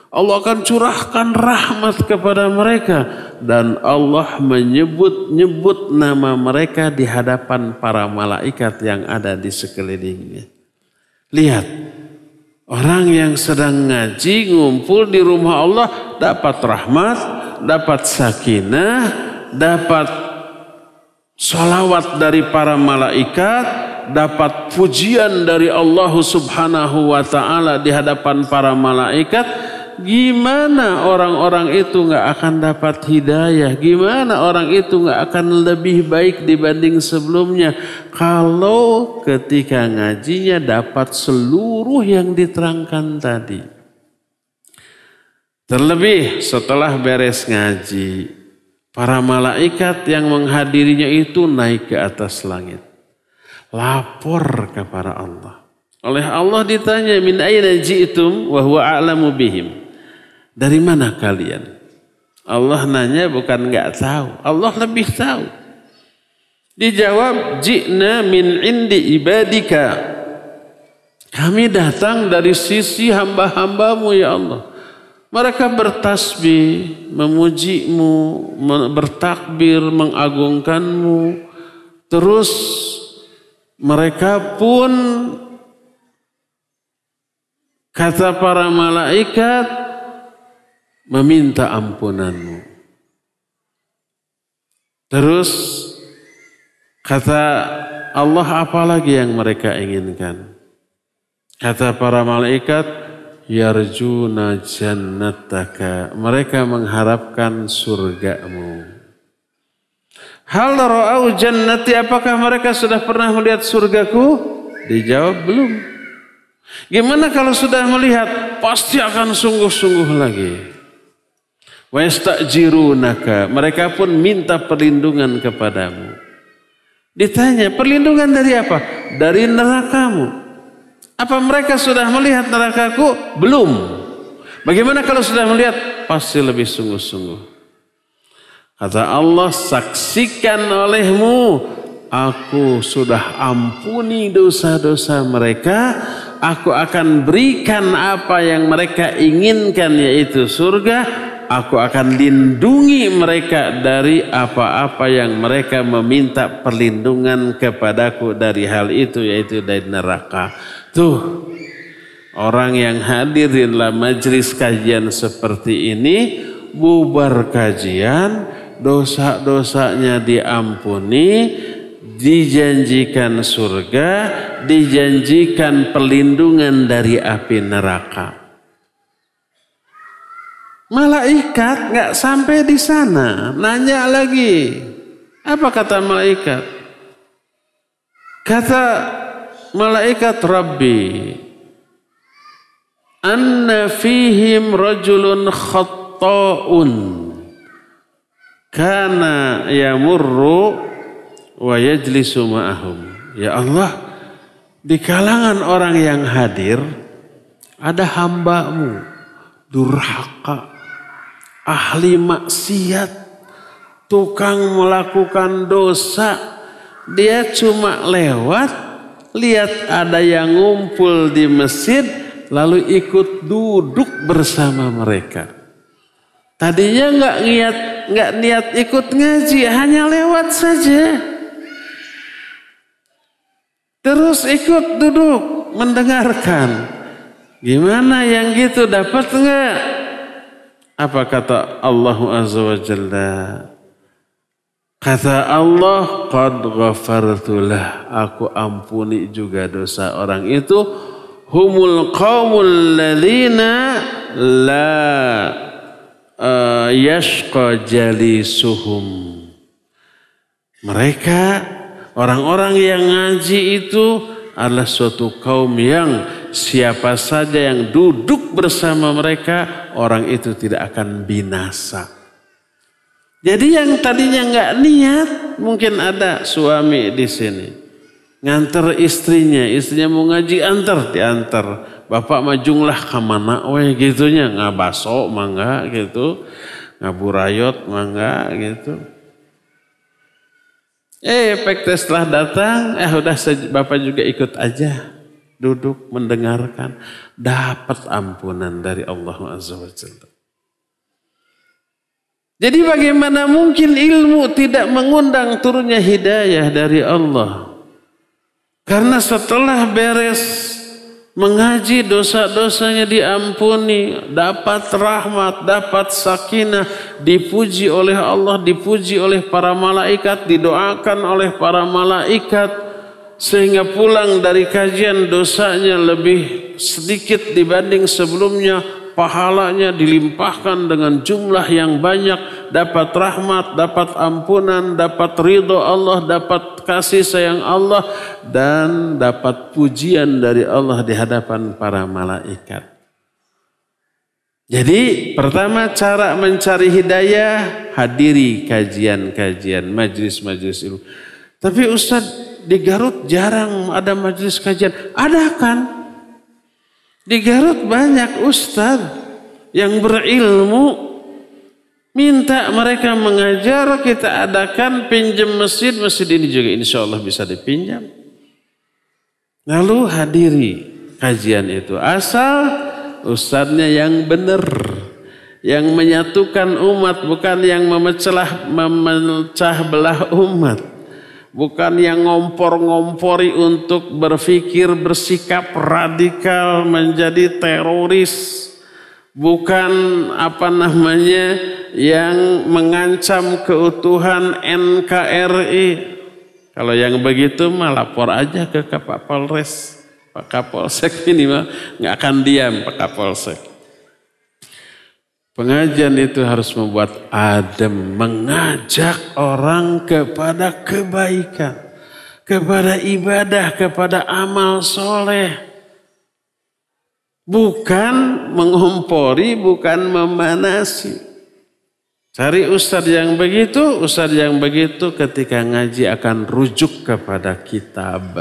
Allah akan curahkan rahmat kepada mereka. Dan Allah menyebut-nyebut nama mereka di hadapan para malaikat yang ada di sekelilingnya. Lihat, orang yang sedang ngaji, ngumpul di rumah Allah, dapat rahmat, dapat sakinah, dapat salawat dari para malaikat, dapat pujian dari Allah Subhanahu wa ta'ala di hadapan para malaikat. Gimana orang-orang itu gak akan dapat hidayah? Gimana orang itu gak akan lebih baik dibanding sebelumnya? Kalau ketika ngajinya dapat seluruh yang diterangkan tadi. Terlebih setelah beres ngaji, para malaikat yang menghadirinya itu naik ke atas langit. Lapor kepada Allah. Oleh Allah ditanya, min aina ji'tum wa huwa a'lamu bihim. Dari mana kalian? Allah nanya bukan enggak tahu. Allah lebih tahu. Dijawab, ji'na min indi ibadika. Kami datang dari sisi hamba-hambamu ya Allah. Mereka bertasbih, memujimu, bertakbir, mengagungkanmu. Terus mereka pun, kata para malaikat, meminta ampunanmu. Terus kata Allah, apa lagi yang mereka inginkan? Kata para malaikat, yarjuna jannataka. Mereka mengharapkan surgamu. Hal ra'au jannati, apakah mereka sudah pernah melihat surgaku? Dijawab belum. Gimana kalau sudah melihat? Pasti akan sungguh-sungguh lagi. Wa yastajirunaka, mereka pun minta perlindungan kepadamu. Ditanya, perlindungan dari apa? Dari nerakamu. Apa mereka sudah melihat nerakaku? Belum. Bagaimana kalau sudah melihat? Pasti lebih sungguh-sungguh. Kata Allah, saksikan olehmu, aku sudah ampuni dosa-dosa mereka. Aku akan berikan apa yang mereka inginkan, yaitu surga. Aku akan lindungi mereka dari apa-apa yang mereka meminta perlindungan kepadaku dari hal itu, yaitu dari neraka. Tuh, orang yang hadir di dalam majelis kajian seperti ini, bubar kajian, dosa-dosanya diampuni, dijanjikan surga, dijanjikan perlindungan dari api neraka. Malaikat nggak sampai di sana, nanya lagi. Apa kata malaikat? Kata malaikat, Rabbi, anna fihim rajulun khatta'un kana yamurru wa yajlisu ma'ahum. Ya Allah, di kalangan orang yang hadir ada hambamu durhaka, ahli maksiat, tukang melakukan dosa, Dia cuma lewat, lihat ada yang ngumpul di masjid, lalu ikut duduk bersama mereka. Tadinya nggak niat ikut ngaji, hanya lewat saja. Terus ikut duduk mendengarkan. Gimana yang gitu, dapat enggak? Apa kata Allah Azza wa Jalla? Kata Allah, qad ghafartulah, aku ampuni juga dosa orang itu. Humul qaumul ladzina la yashqa jalisuhum. Mereka orang-orang yang ngaji itu adalah suatu kaum yang siapa saja yang duduk bersama mereka, orang itu tidak akan binasa. Jadi yang tadinya nggak niat, mungkin ada suami di sini nganter istrinya mau ngaji, diantar. Bapak majunglah ke mana we gitunya, ngabaso mangga gitu, ngaburayot mangga gitu. Pektes setelah datang, udah Bapak juga ikut aja, duduk mendengarkan, dapat ampunan dari Allah Azza wa Jalla. Jadi bagaimana mungkin ilmu tidak mengundang turunnya hidayah dari Allah? Karena setelah beres mengaji, dosa-dosanya diampuni, dapat rahmat, dapat sakinah, dipuji oleh Allah, dipuji oleh para malaikat, didoakan oleh para malaikat, sehingga pulang dari kajian dosanya lebih sedikit dibanding sebelumnya, pahalanya dilimpahkan dengan jumlah yang banyak, dapat rahmat, dapat ampunan, dapat ridho Allah, dapat kasih sayang Allah, dan dapat pujian dari Allah di hadapan para malaikat. Jadi pertama cara mencari hidayah, hadiri kajian-kajian, majlis-majlis ilmu. Tapi Ustaz, di Garut jarang ada majlis kajian. Ada kan? Di Garut banyak ustaz yang berilmu, minta mereka mengajar, kita adakan, pinjam masjid ini juga insya Allah bisa dipinjam. Lalu hadiri kajian itu, asal ustaznya yang benar, yang menyatukan umat, bukan yang memecah belah umat. Bukan yang ngompor-ngompori untuk berpikir, bersikap radikal, menjadi teroris. Bukan yang mengancam keutuhan NKRI. Kalau yang begitu mah lapor aja ke Pak Polres. Pak Kapolsek ini mah nggak akan diam Pak Kapolsek. Pengajian itu harus membuat adem, mengajak orang kepada kebaikan, kepada ibadah, kepada amal soleh. Bukan mengompori, bukan memanasi. Cari ustadz yang begitu ketika ngaji akan rujuk kepada kitab.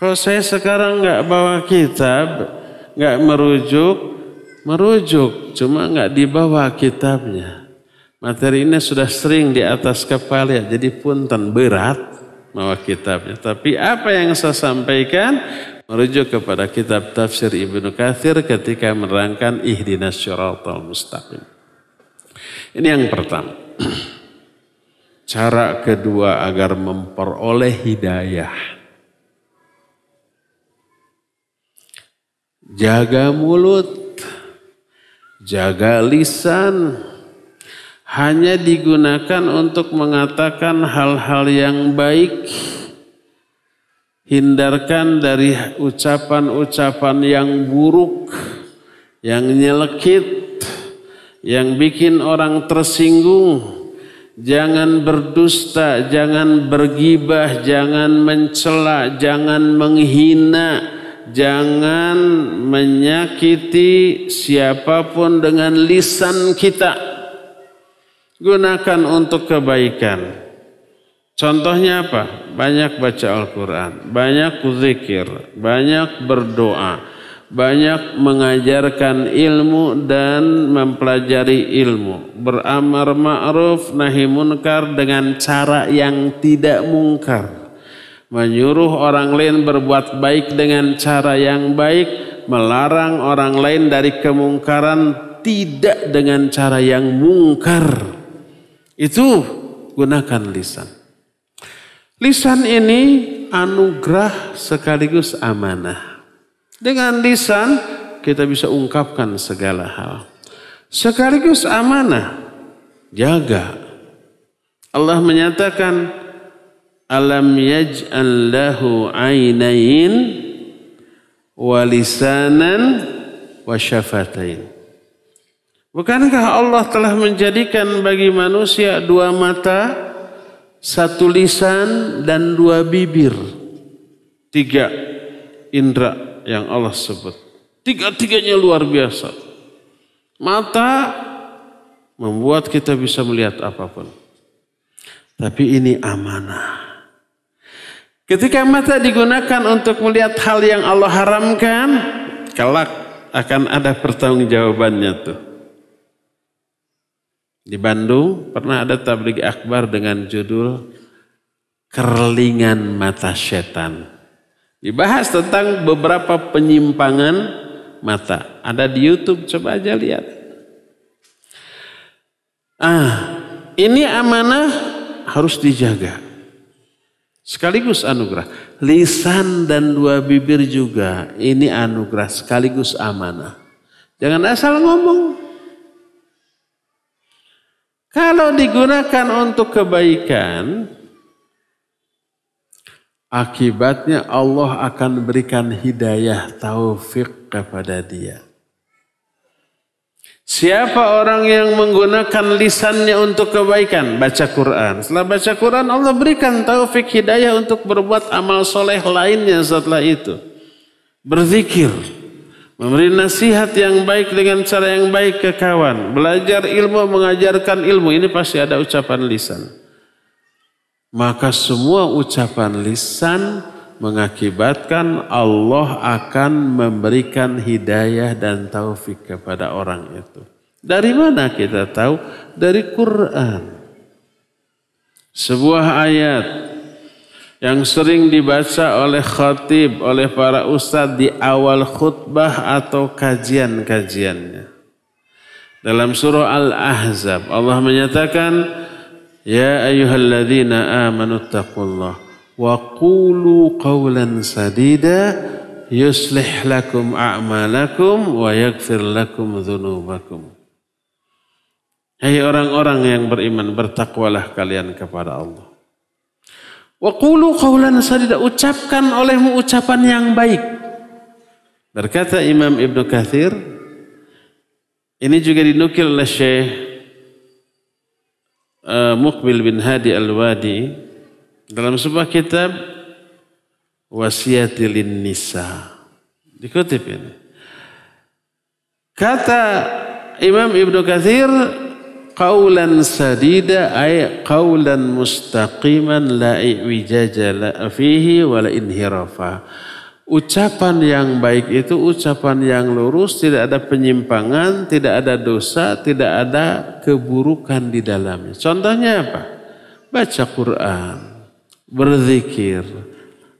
Kalau saya sekarang nggak bawa kitab, nggak merujuk, cuma nggak dibawa kitabnya. Materi ini sudah sering di atas kepala, jadi punten berat bawa kitabnya. Tapi apa yang saya sampaikan merujuk kepada kitab tafsir Ibnu Katsir ketika menerangkan ihdinas syiratal mustaqim. Ini yang pertama. Cara kedua agar memperoleh hidayah. Jaga mulut, jaga lisan, hanya digunakan untuk mengatakan hal-hal yang baik. Hindarkan dari ucapan-ucapan yang buruk, yang nyelekit, yang bikin orang tersinggung. Jangan berdusta, jangan bergibah, jangan mencela, jangan menghina, jangan menyakiti siapapun dengan lisan kita. Gunakan untuk kebaikan. Contohnya apa? Banyak baca Al-Quran, banyak zikir, banyak berdoa, banyak mengajarkan ilmu dan mempelajari ilmu, beramar ma'ruf nahi munkar dengan cara yang tidak mungkar, menyuruh orang lain berbuat baik dengan cara yang baik, melarang orang lain dari kemungkaran tidak dengan cara yang mungkar. Itu gunakan lisan. Lisan ini anugerah sekaligus amanah. Dengan lisan kita bisa ungkapkan segala hal. Sekaligus amanah. Jaga. Allah menyatakan, alam yaj'al lahu ainain wa lisanan wa syafatain. Bukankah Allah telah menjadikan bagi manusia 2 mata, 1 lisan dan 2 bibir. 3 indera yang Allah sebut. 3-tiganya luar biasa. Mata membuat kita bisa melihat apapun. Tapi ini amanah. Ketika mata digunakan untuk melihat hal yang Allah haramkan, kelak akan ada pertanggungjawabannya tuh. Di Bandung pernah ada tabligh akbar dengan judul Kerlingan Mata Setan. Dibahas tentang beberapa penyimpangan mata. Ada di YouTube, coba aja lihat. Ini amanah harus dijaga. Sekaligus anugerah. Lisan dan 2 bibir juga. Ini anugerah sekaligus amanah. Jangan asal ngomong. Kalau digunakan untuk kebaikan, akibatnya Allah akan berikan hidayah taufik kepada dia. Siapa orang yang menggunakan lisannya untuk kebaikan? Baca Quran. Setelah baca Quran, Allah berikan taufik hidayah untuk berbuat amal soleh lainnya setelah itu. Berzikir. Memberi nasihat yang baik dengan cara yang baik ke kawan. Belajar ilmu, mengajarkan ilmu. Ini pasti ada ucapan lisan. Maka semua ucapan lisan mengakibatkan Allah akan memberikan hidayah dan taufik kepada orang itu. Dari mana kita tahu? Dari Quran. Sebuah ayat yang sering dibaca oleh khatib, oleh para ustadz di awal khutbah atau kajian-kajiannya. Dalam surah Al-Ahzab Allah menyatakan, ya ayyuhalladzina amanu taqullah wa qulu qawlan sadida yuslih lakum a'malakum wa yaghfir lakum dzunubakum. Hai orang-orang yang beriman, bertakwalah kalian kepada Allah. Wa qulu qawlan sadida, ucapkan olehmu ucapan yang baik. Berkata Imam Ibnu Katsir, ini juga dinukil oleh Syekh Muqbil bin Hadi Al-Wadi dalam sebuah kitab Wasiyatil Nisa. Dikutip ini. Kata Imam Ibnu Katsir, qawlan sadida ay qawlan mustaqiman la iwijaja fihi wala inhirafa. Ucapan yang baik itu ucapan yang lurus, tidak ada penyimpangan, tidak ada dosa, tidak ada keburukan di dalamnya. Contohnya apa? Baca Quran, berzikir,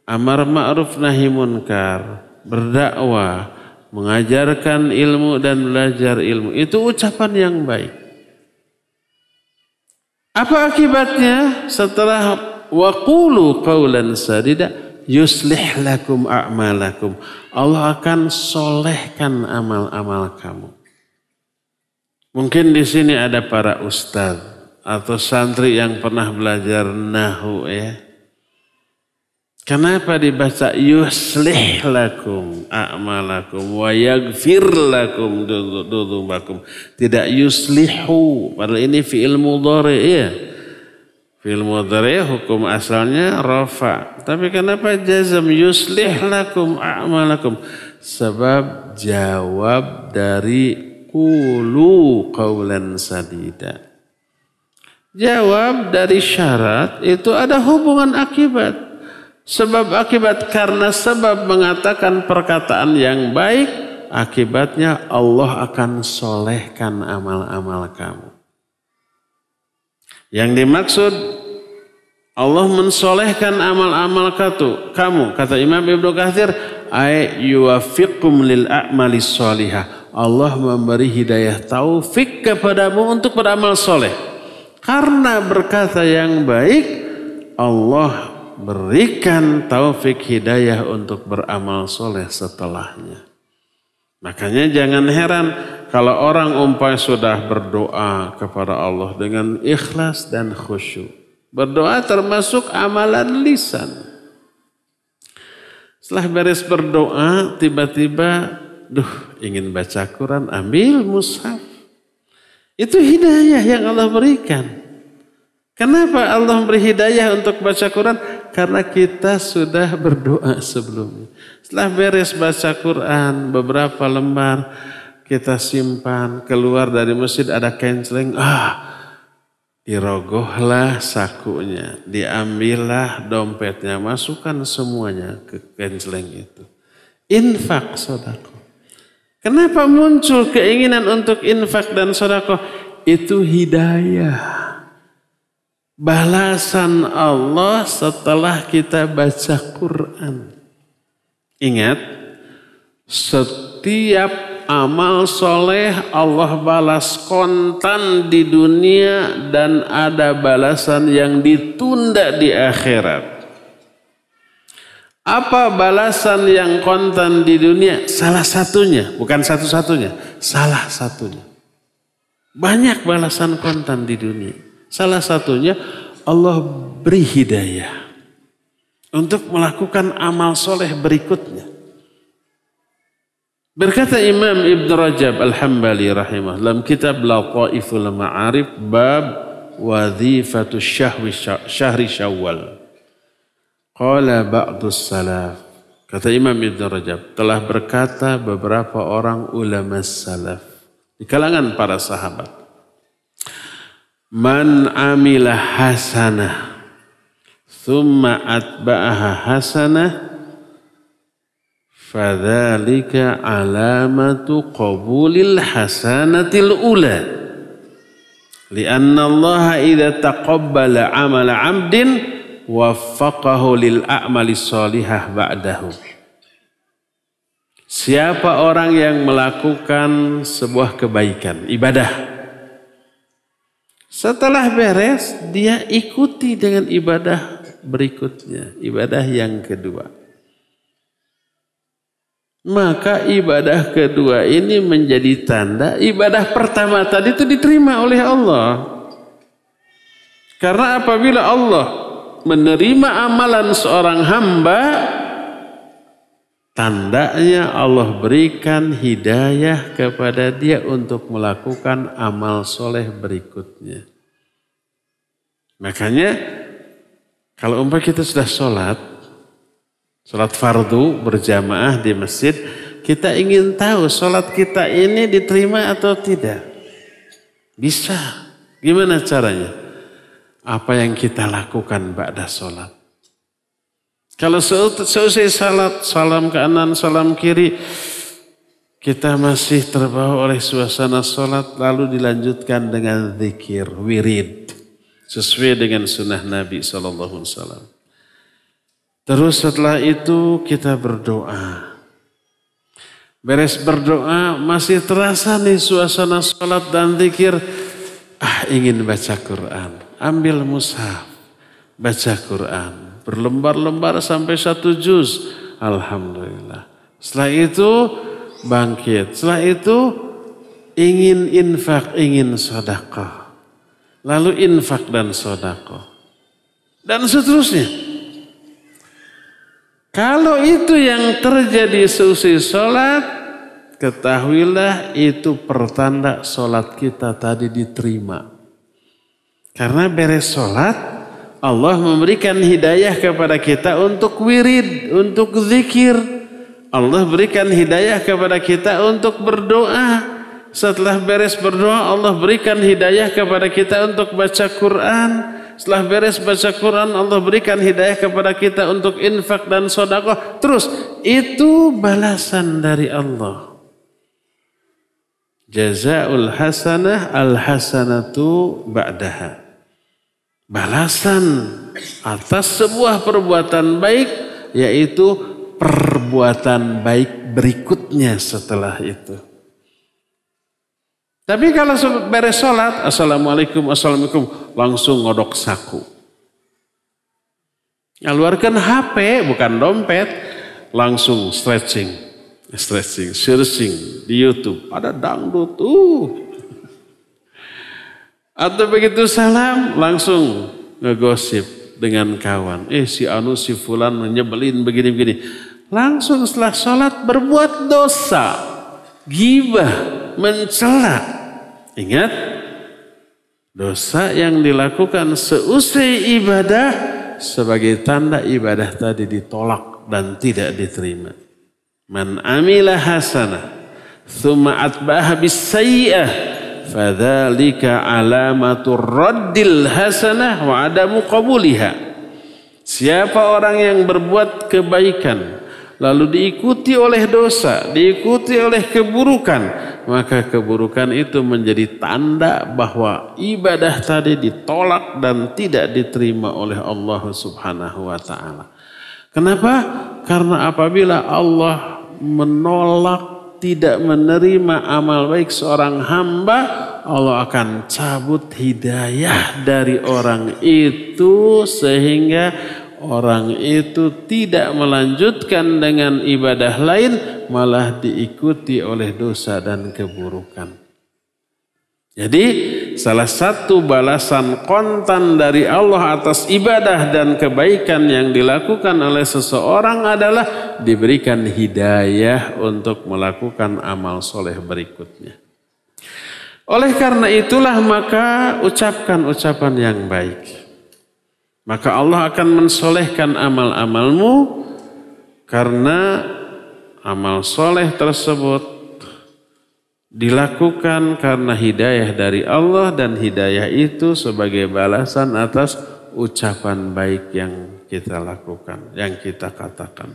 amar ma'ruf nahi munkar, berdakwah, mengajarkan ilmu dan belajar ilmu. Itu ucapan yang baik. Apa akibatnya setelah waqulu qawlan sadida yuslih lakum a'malakum? Allah akan solehkan amal-amal kamu. Mungkin di sini ada para ustaz atau santri yang pernah belajar nahwu ya. Kenapa dibaca yuslih lakum a'malakum wa yaghfir lakum dzunubakum? Tidak yuslihu, padahal ini fi'il mudhari ya. Fi'il mudhari hukum asalnya rafa. Tapi kenapa jazam yuslih lakum a'malakum? Sebab jawab dari qulu qawlan sadida. Jawab dari syarat itu ada hubungan akibat. Sebab akibat, karena sebab mengatakan perkataan yang baik, akibatnya Allah akan solehkan amal-amal kamu. Yang dimaksud Allah mensolehkan amal-amal kamu, kata Imam Ibnu Katsir, ay yuwaffiqum lil a'malis sholihah. Allah memberi hidayah taufik kepadamu untuk beramal soleh. Karena berkata yang baik, Allah berikan taufik hidayah untuk beramal soleh setelahnya. Makanya jangan heran kalau orang umpamanya sudah berdoa kepada Allah dengan ikhlas dan khusyuk. Berdoa termasuk amalan lisan. Setelah beres berdoa, tiba-tiba, ingin baca Quran, ambil mushaf. Itu hidayah yang Allah berikan. Kenapa Allah memberi hidayah untuk baca Quran? Karena kita sudah berdoa sebelumnya. Setelah beres baca Quran, beberapa lembar kita simpan, keluar dari masjid ada kenceleng, dirogohlah sakunya, diambillah dompetnya, masukkan semuanya ke kenceleng itu. Infak sedekah. Kenapa muncul keinginan untuk infak dan sedekah? Itu hidayah. Balasan Allah setelah kita baca Quran. Ingat, setiap amal soleh Allah balas kontan di dunia dan ada balasan yang ditunda di akhirat. Apa balasan yang kontan di dunia? Salah satunya, bukan satu-satunya, salah satunya. Banyak balasan kontan di dunia. Salah satunya Allah beri hidayah untuk melakukan amal soleh berikutnya. Berkata Imam Ibn Rajab Al-Hambali rahimah dalam kitab Lataiful Ma'arif bab wadhifatu syahri Syawal. Qala ba'dus salaf. Kata Imam Ibn Rajab, telah berkata beberapa orang ulama salaf di kalangan para sahabat. Man amila hasanah thumma atba'aha hasanah fadzalika alamatu qabulil hasanatil ula lianna Allah idza taqabbala amala 'abdin waffaqahu lil a'mali sholihah ba'dahu. Siapa orang yang melakukan sebuah kebaikan, ibadah, setelah beres, dia ikuti dengan ibadah berikutnya. Ibadah yang kedua. Maka ibadah kedua ini menjadi tanda ibadah pertama tadi itu diterima oleh Allah. Karena apabila Allah menerima amalan seorang hamba, tandanya Allah berikan hidayah kepada dia untuk melakukan amal soleh berikutnya. Makanya kalau kita sudah sholat fardu berjamaah di masjid, kita ingin tahu sholat kita ini diterima atau tidak. Bisa. Gimana caranya? Apa yang kita lakukan ba'da sholat? Kalau selesai salat, salam kanan, salam kiri, kita masih terbawa oleh suasana salat, lalu dilanjutkan dengan zikir, wirid, sesuai dengan sunnah Nabi SAW. Terus setelah itu kita berdoa. Beres berdoa, masih terasa nih suasana salat dan zikir, ingin baca Quran, ambil mushaf, baca Quran. Berlembar-lembar sampai 1 juz. Alhamdulillah. Setelah itu bangkit. Setelah itu ingin infak, ingin sedekah. Lalu infak dan sedekah. Dan seterusnya. Kalau itu yang terjadi seusai sholat, ketahuilah itu pertanda sholat kita tadi diterima. Karena beres sholat, Allah memberikan hidayah kepada kita untuk wirid, untuk zikir. Allah berikan hidayah kepada kita untuk berdoa. Setelah beres berdoa, Allah berikan hidayah kepada kita untuk baca Quran. Setelah beres baca Quran, Allah berikan hidayah kepada kita untuk infak dan sedekah. Terus, itu balasan dari Allah. Jazaul hasanah al-hasanatu ba'daha. Balasan atas sebuah perbuatan baik yaitu perbuatan baik berikutnya setelah itu. Tapi kalau beres sholat, assalamualaikum, langsung ngodok saku. Keluarkan HP, bukan dompet, langsung stretching, searching di YouTube. Ada dangdut, Atau begitu salam, langsung ngegosip dengan kawan. Si anu si fulan nyebelin begini-begini. Langsung setelah sholat berbuat dosa, ghibah, mencela. Ingat, dosa yang dilakukan seusai ibadah sebagai tanda ibadah tadi ditolak dan tidak diterima. Man amila hasanah thumma atba'aha bis-sayyi'ah fadzalika alamatur raddil hasanah wa adamu qabuliha. Siapa orang yang berbuat kebaikan lalu diikuti oleh dosa, diikuti oleh keburukan, maka keburukan itu menjadi tanda bahwa ibadah tadi ditolak dan tidak diterima oleh Allah Subhanahu wa taala. Kenapa? Karena apabila Allah menolak, tidak menerima amal baik seorang hamba, Allah akan cabut hidayah dari orang itu sehingga orang itu tidak melanjutkan dengan ibadah lain, malah diikuti oleh dosa dan keburukan. Jadi salah satu balasan kontan dari Allah atas ibadah dan kebaikan yang dilakukan oleh seseorang adalah diberikan hidayah untuk melakukan amal soleh berikutnya. Oleh karena itulah maka ucapkan ucapan yang baik. Maka Allah akan mensolehkan amal-amalmu karena amal soleh tersebut dilakukan karena hidayah dari Allah dan hidayah itu sebagai balasan atas ucapan baik yang kita lakukan, yang kita katakan.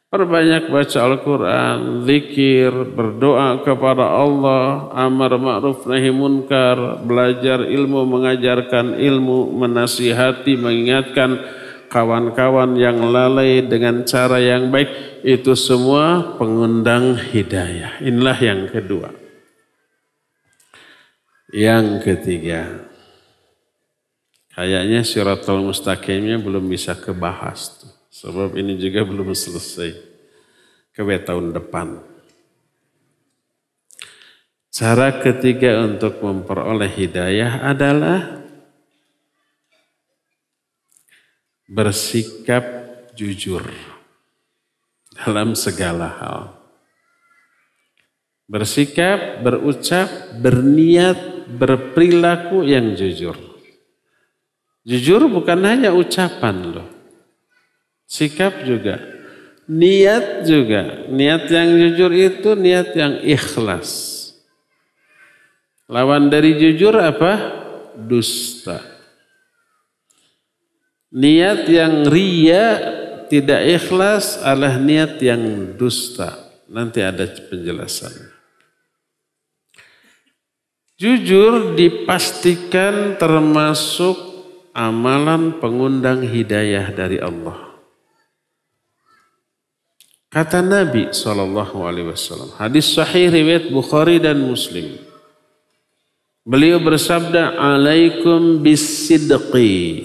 Perbanyak baca Al-Quran, zikir, berdoa kepada Allah, amar ma'ruf nahi munkar, belajar ilmu, mengajarkan ilmu, menasihati, mengingatkan kawan-kawan yang lalai dengan cara yang baik. Itu semua pengundang hidayah. Inilah yang kedua. Yang ketiga, kayaknya Shiratal Mustaqimnya belum bisa kebahas tuh. Sebab ini juga belum selesai. Tahun depan. Cara ketiga untuk memperoleh hidayah adalah bersikap jujur dalam segala hal. Bersikap, berucap, berniat, berperilaku yang jujur. Jujur bukan hanya ucapan loh. Sikap juga, niat juga. Niat yang jujur itu niat yang ikhlas. Lawan dari jujur apa? Dusta. Niat yang riya tidak ikhlas adalah niat yang dusta. Nanti ada penjelasannya. Jujur dipastikan termasuk amalan pengundang hidayah dari Allah. Kata Nabi SAW, hadis sahih riwayat Bukhari dan Muslim. Beliau bersabda, alaikum bis-sidqi,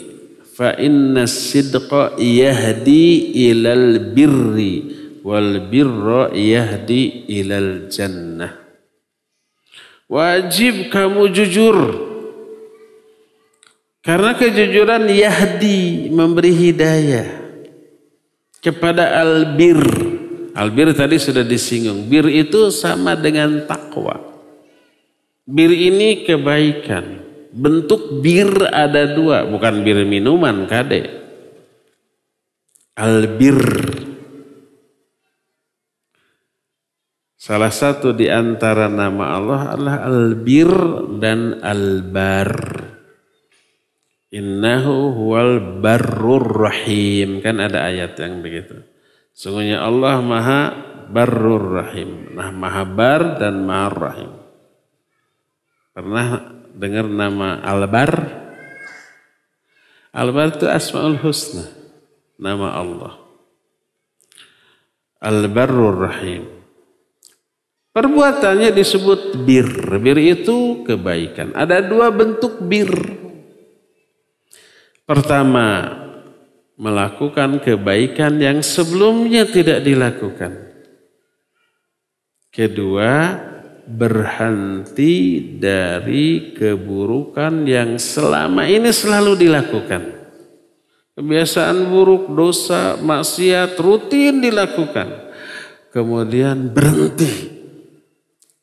fa inna sidqa yahdi ilal birri, wal birra yahdi ilal jannah. Wajib kamu jujur. Karena kejujuran yahdi, memberi hidayah kepada albir. Albir tadi sudah disinggung. Bir itu sama dengan takwa. Bir ini kebaikan. Bentuk bir ada dua. Bukan bir minuman, kade. Albir. Salah satu di antara nama Allah adalah albir dan albar. Innahu huwal barrur rahim. Kan ada ayat yang begitu. Sungguhnya Allah maha barrur rahim. Nah, maha bar dan maha rahim. Pernah dengar nama Al-Bar? Al-Bar itu Asmaul Husna, nama Allah. Al-Barrur Rahim. Perbuatannya disebut bir. Bir itu kebaikan. Ada dua bentuk bir. Pertama, melakukan kebaikan yang sebelumnya tidak dilakukan. Kedua, berhenti dari keburukan yang selama ini selalu dilakukan. Kebiasaan buruk, dosa, maksiat rutin dilakukan. Kemudian berhenti.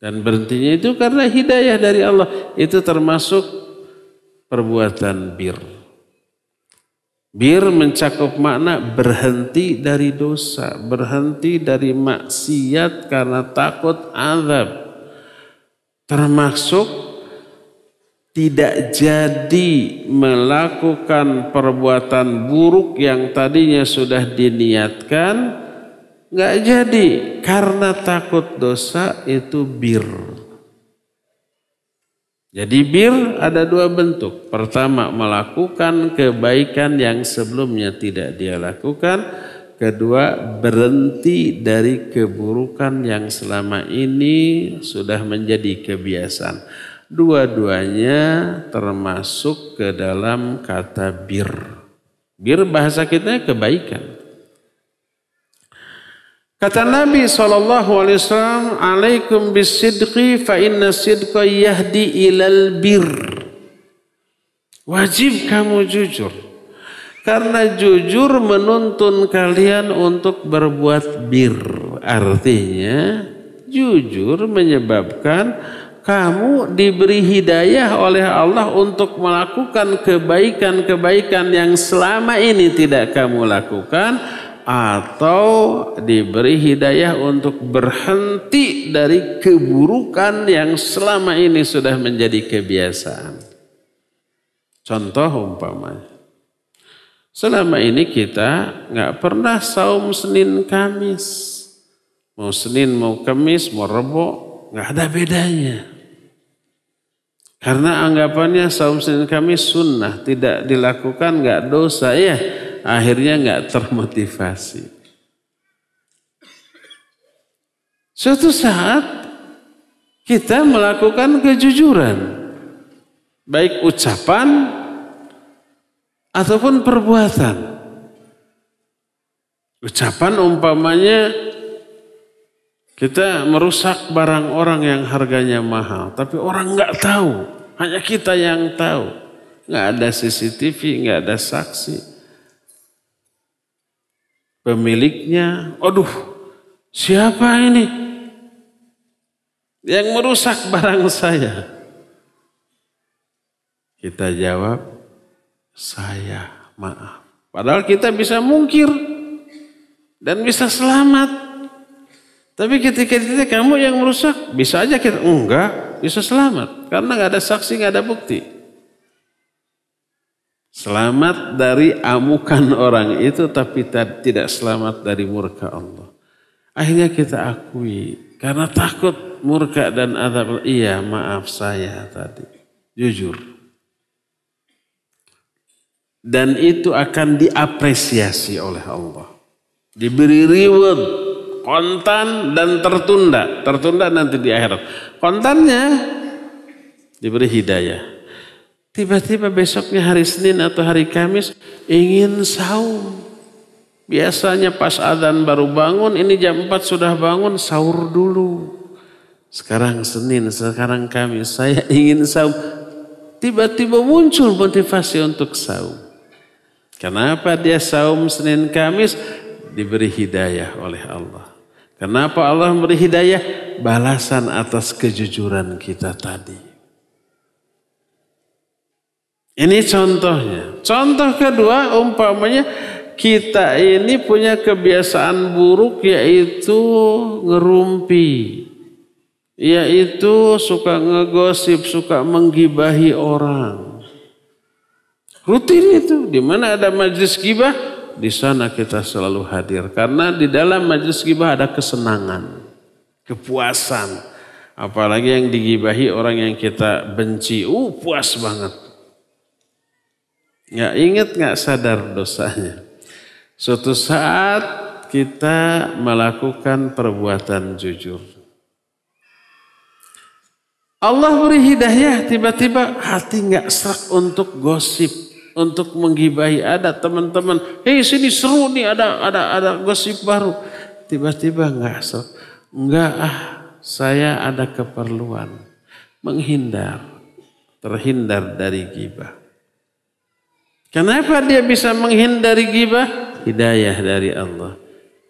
Dan berhentinya itu karena hidayah dari Allah. Itu termasuk perbuatan bir. Bir mencakup makna berhenti dari dosa, berhenti dari maksiat karena takut azab. Termasuk tidak jadi melakukan perbuatan buruk yang tadinya sudah diniatkan, nggak jadi karena takut dosa, itu bir. Jadi bir ada dua bentuk. Pertama, melakukan kebaikan yang sebelumnya tidak dia lakukan. Kedua, berhenti dari keburukan yang selama ini sudah menjadi kebiasaan. Dua-duanya termasuk ke dalam kata bir. Bir bahasa kita kebaikan. Kata Nabi SAW, alaikum bisidqi fa inna sidqa yahdi ilal bir. Wajib kamu jujur. Karena jujur menuntun kalian untuk berbuat bir. Artinya jujur menyebabkan kamu diberi hidayah oleh Allah untuk melakukan kebaikan-kebaikan yang selama ini tidak kamu lakukan, atau diberi hidayah untuk berhenti dari keburukan yang selama ini sudah menjadi kebiasaan. Contoh umpamanya, selama ini kita nggak pernah saum Senin Kamis. Mau Senin, mau Kamis, mau Rebo, nggak ada bedanya. Karena anggapannya saum Senin Kamis sunnah, tidak dilakukan nggak dosa ya. Akhirnya nggak termotivasi. Suatu saat kita melakukan kejujuran, baik ucapan ataupun perbuatan. Ucapan umpamanya kita merusak barang orang yang harganya mahal, tapi orang nggak tahu, hanya kita yang tahu. Nggak ada CCTV, nggak ada saksi. Pemiliknya, aduh, siapa ini yang merusak barang saya? Kita jawab, saya, maaf. Padahal kita bisa mungkir dan bisa selamat. Tapi ketika itu kamu yang merusak, bisa aja kita enggak, bisa selamat karena nggak ada saksi, nggak ada bukti. Selamat dari amukan orang itu, tapi tidak selamat dari murka Allah. Akhirnya kita akui, karena takut murka dan azab. Iya, maaf saya tadi, jujur. Dan itu akan diapresiasi oleh Allah. Diberi reward, kontan dan tertunda. Tertunda nanti di akhirat. Kontannya diberi hidayah. Tiba-tiba besoknya hari Senin atau hari Kamis ingin saum. Biasanya pas adzan baru bangun, ini jam 4 sudah bangun, sahur dulu. Sekarang Senin, sekarang Kamis, saya ingin saum. Tiba-tiba muncul motivasi untuk saum. Kenapa dia saum Senin Kamis? Diberi hidayah oleh Allah. Kenapa Allah memberi hidayah? Balasan atas kejujuran kita tadi. Ini contohnya. Contoh kedua, umpamanya kita ini punya kebiasaan buruk, yaitu ngerumpi. Yaitu suka ngegosip, suka menggibahi orang. Rutin itu. Di mana ada majelis gibah, di sana kita selalu hadir. Karena di dalam majelis gibah ada kesenangan, kepuasan. Apalagi yang digibahi orang yang kita benci. Puas banget. Nggak ingat, nggak sadar dosanya. Suatu saat kita melakukan perbuatan jujur. Allah beri hidayah, tiba-tiba hati nggak serak untuk gosip, untuk menggibahi. Ada teman-teman, hei sini seru nih, ada gosip baru. Tiba-tiba nggak serak. Enggak, saya ada keperluan. Terhindar dari gibah. Kenapa dia bisa menghindari gibah? Hidayah dari Allah.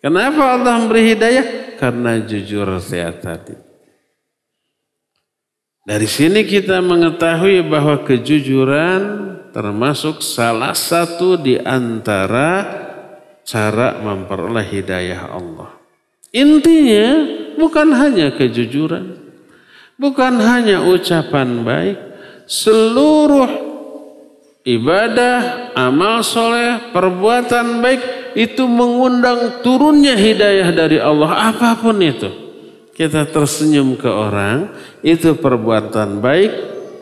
Kenapa Allah memberi hidayah? Karena jujur saya tadi. Dari sini kita mengetahui bahwa kejujuran termasuk salah satu di antara cara memperoleh hidayah Allah. Intinya bukan hanya kejujuran, bukan hanya ucapan baik, seluruh ibadah, amal soleh, perbuatan baik itu mengundang turunnya hidayah dari Allah. Apapun itu, kita tersenyum ke orang, itu perbuatan baik,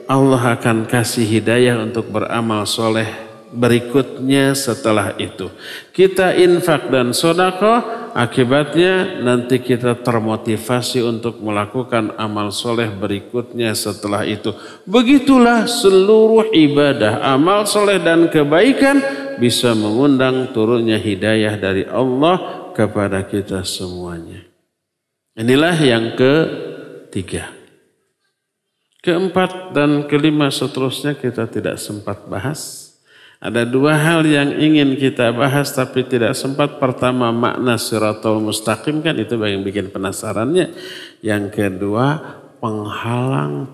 Allah akan kasih hidayah untuk beramal soleh berikutnya setelah itu. Kita infak dan sedekah, akibatnya nanti kita termotivasi untuk melakukan amal soleh berikutnya setelah itu. Begitulah seluruh ibadah, amal soleh dan kebaikan bisa mengundang turunnya hidayah dari Allah kepada kita semuanya. Inilah yang ketiga. Keempat dan kelima seterusnya kita tidak sempat bahas. Ada dua hal yang ingin kita bahas tapi tidak sempat. Pertama, makna siratal mustaqim, kan itu yang bikin penasarannya. Yang kedua, penghalang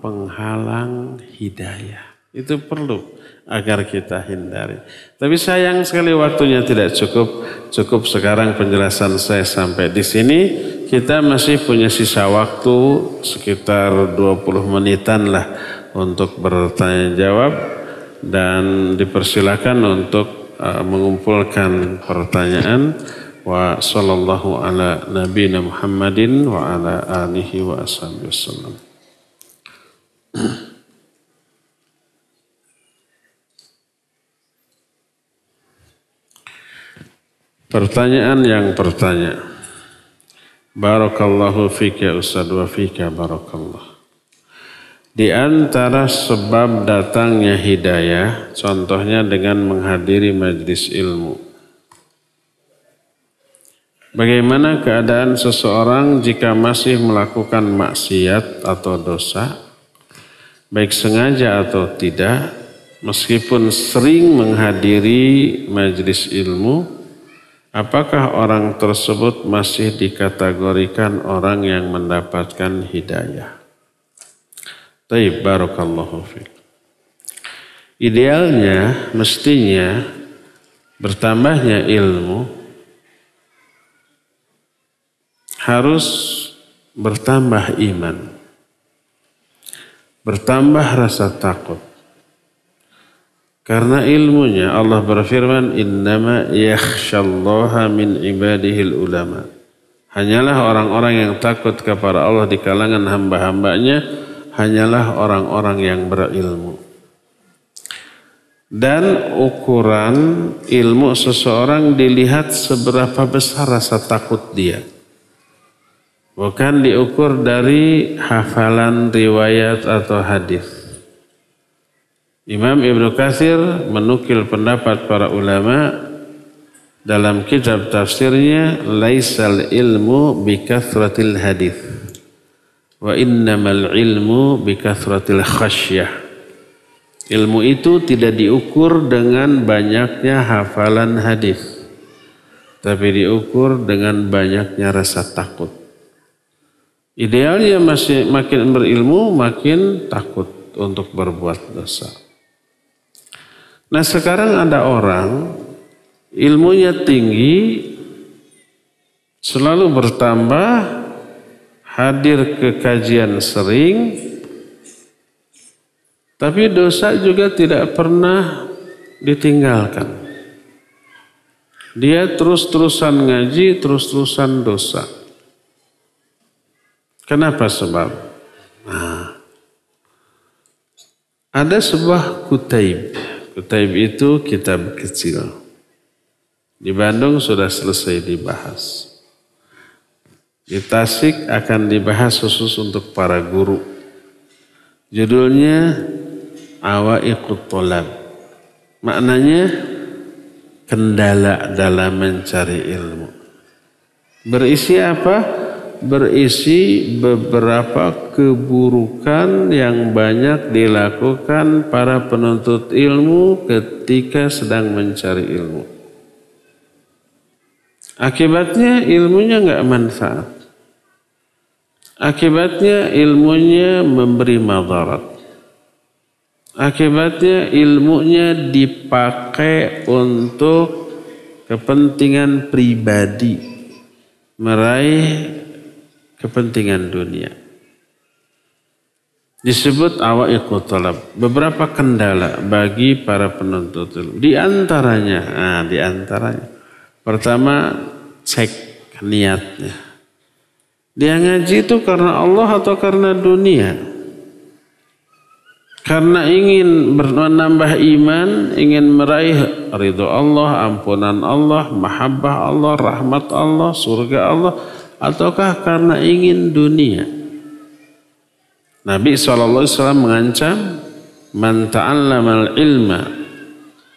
hidayah. Itu perlu agar kita hindari. Tapi sayang sekali waktunya tidak cukup. Cukup sekarang penjelasan saya sampai di sini. Kita masih punya sisa waktu sekitar 20 menitan lah untuk bertanya jawab. Dan dipersilakan untuk mengumpulkan pertanyaan. Wa sallallahu ala nabiyina Muhammadin wa ala alihi wa ashabihi wasallam. Pertanyaan yang pertanya. Barakallahu fika Ustaz wa fika barakallah. Di antara sebab datangnya hidayah, contohnya dengan menghadiri majlis ilmu. Bagaimana keadaan seseorang jika masih melakukan maksiat atau dosa, baik sengaja atau tidak, meskipun sering menghadiri majlis ilmu, apakah orang tersebut masih dikategorikan orang yang mendapatkan hidayah? Taib, barakallahu fiik. Idealnya, mestinya bertambahnya ilmu harus bertambah iman, bertambah rasa takut. Karena ilmunya Allah berfirman, innama yakhshallaha min ibadihil ulama. Hanyalah orang-orang yang takut kepada Allah di kalangan hamba-hambanya, hanyalah orang-orang yang berilmu. Dan ukuran ilmu seseorang dilihat seberapa besar rasa takut dia. Bukan diukur dari hafalan riwayat atau hadis. Imam Ibnu Katsir menukil pendapat para ulama dalam kitab tafsirnya, laisal ilmu bikathratil hadis. Wa innamal ilmu bikathratil khasyah. Ilmu itu tidak diukur dengan banyaknya hafalan hadis, tapi diukur dengan banyaknya rasa takut. Idealnya makin berilmu makin takut untuk berbuat dosa. Nah, sekarang ada orang ilmunya tinggi, selalu bertambah, hadir ke kajian sering, tapi dosa juga tidak pernah ditinggalkan. Dia terus-terusan ngaji, terus-terusan dosa. Kenapa sebab? Ada sebuah kutaib. Kutaib itu kitab kecil. Di Bandung sudah selesai dibahas. Di Tasik akan dibahas khusus untuk para guru. Judulnya Awaiqut Thalab. Maknanya kendala dalam mencari ilmu. Berisi apa? Berisi beberapa keburukan yang banyak dilakukan para penuntut ilmu ketika sedang mencari ilmu. Akibatnya ilmunya nggak manfaat. Akibatnya ilmunya memberi madarat. Akibatnya ilmunya dipakai untuk kepentingan pribadi, meraih kepentingan dunia. Disebut awaiqut thalab, beberapa kendala bagi para penuntut ilmu. Di antaranya, pertama cek niatnya. Dia ngaji itu karena Allah atau karena dunia? Karena ingin menambah iman, ingin meraih ridho Allah, ampunan Allah, mahabbah Allah, rahmat Allah, surga Allah, ataukah karena ingin dunia? Nabi SAW mengancam, man ta'allama al-ilma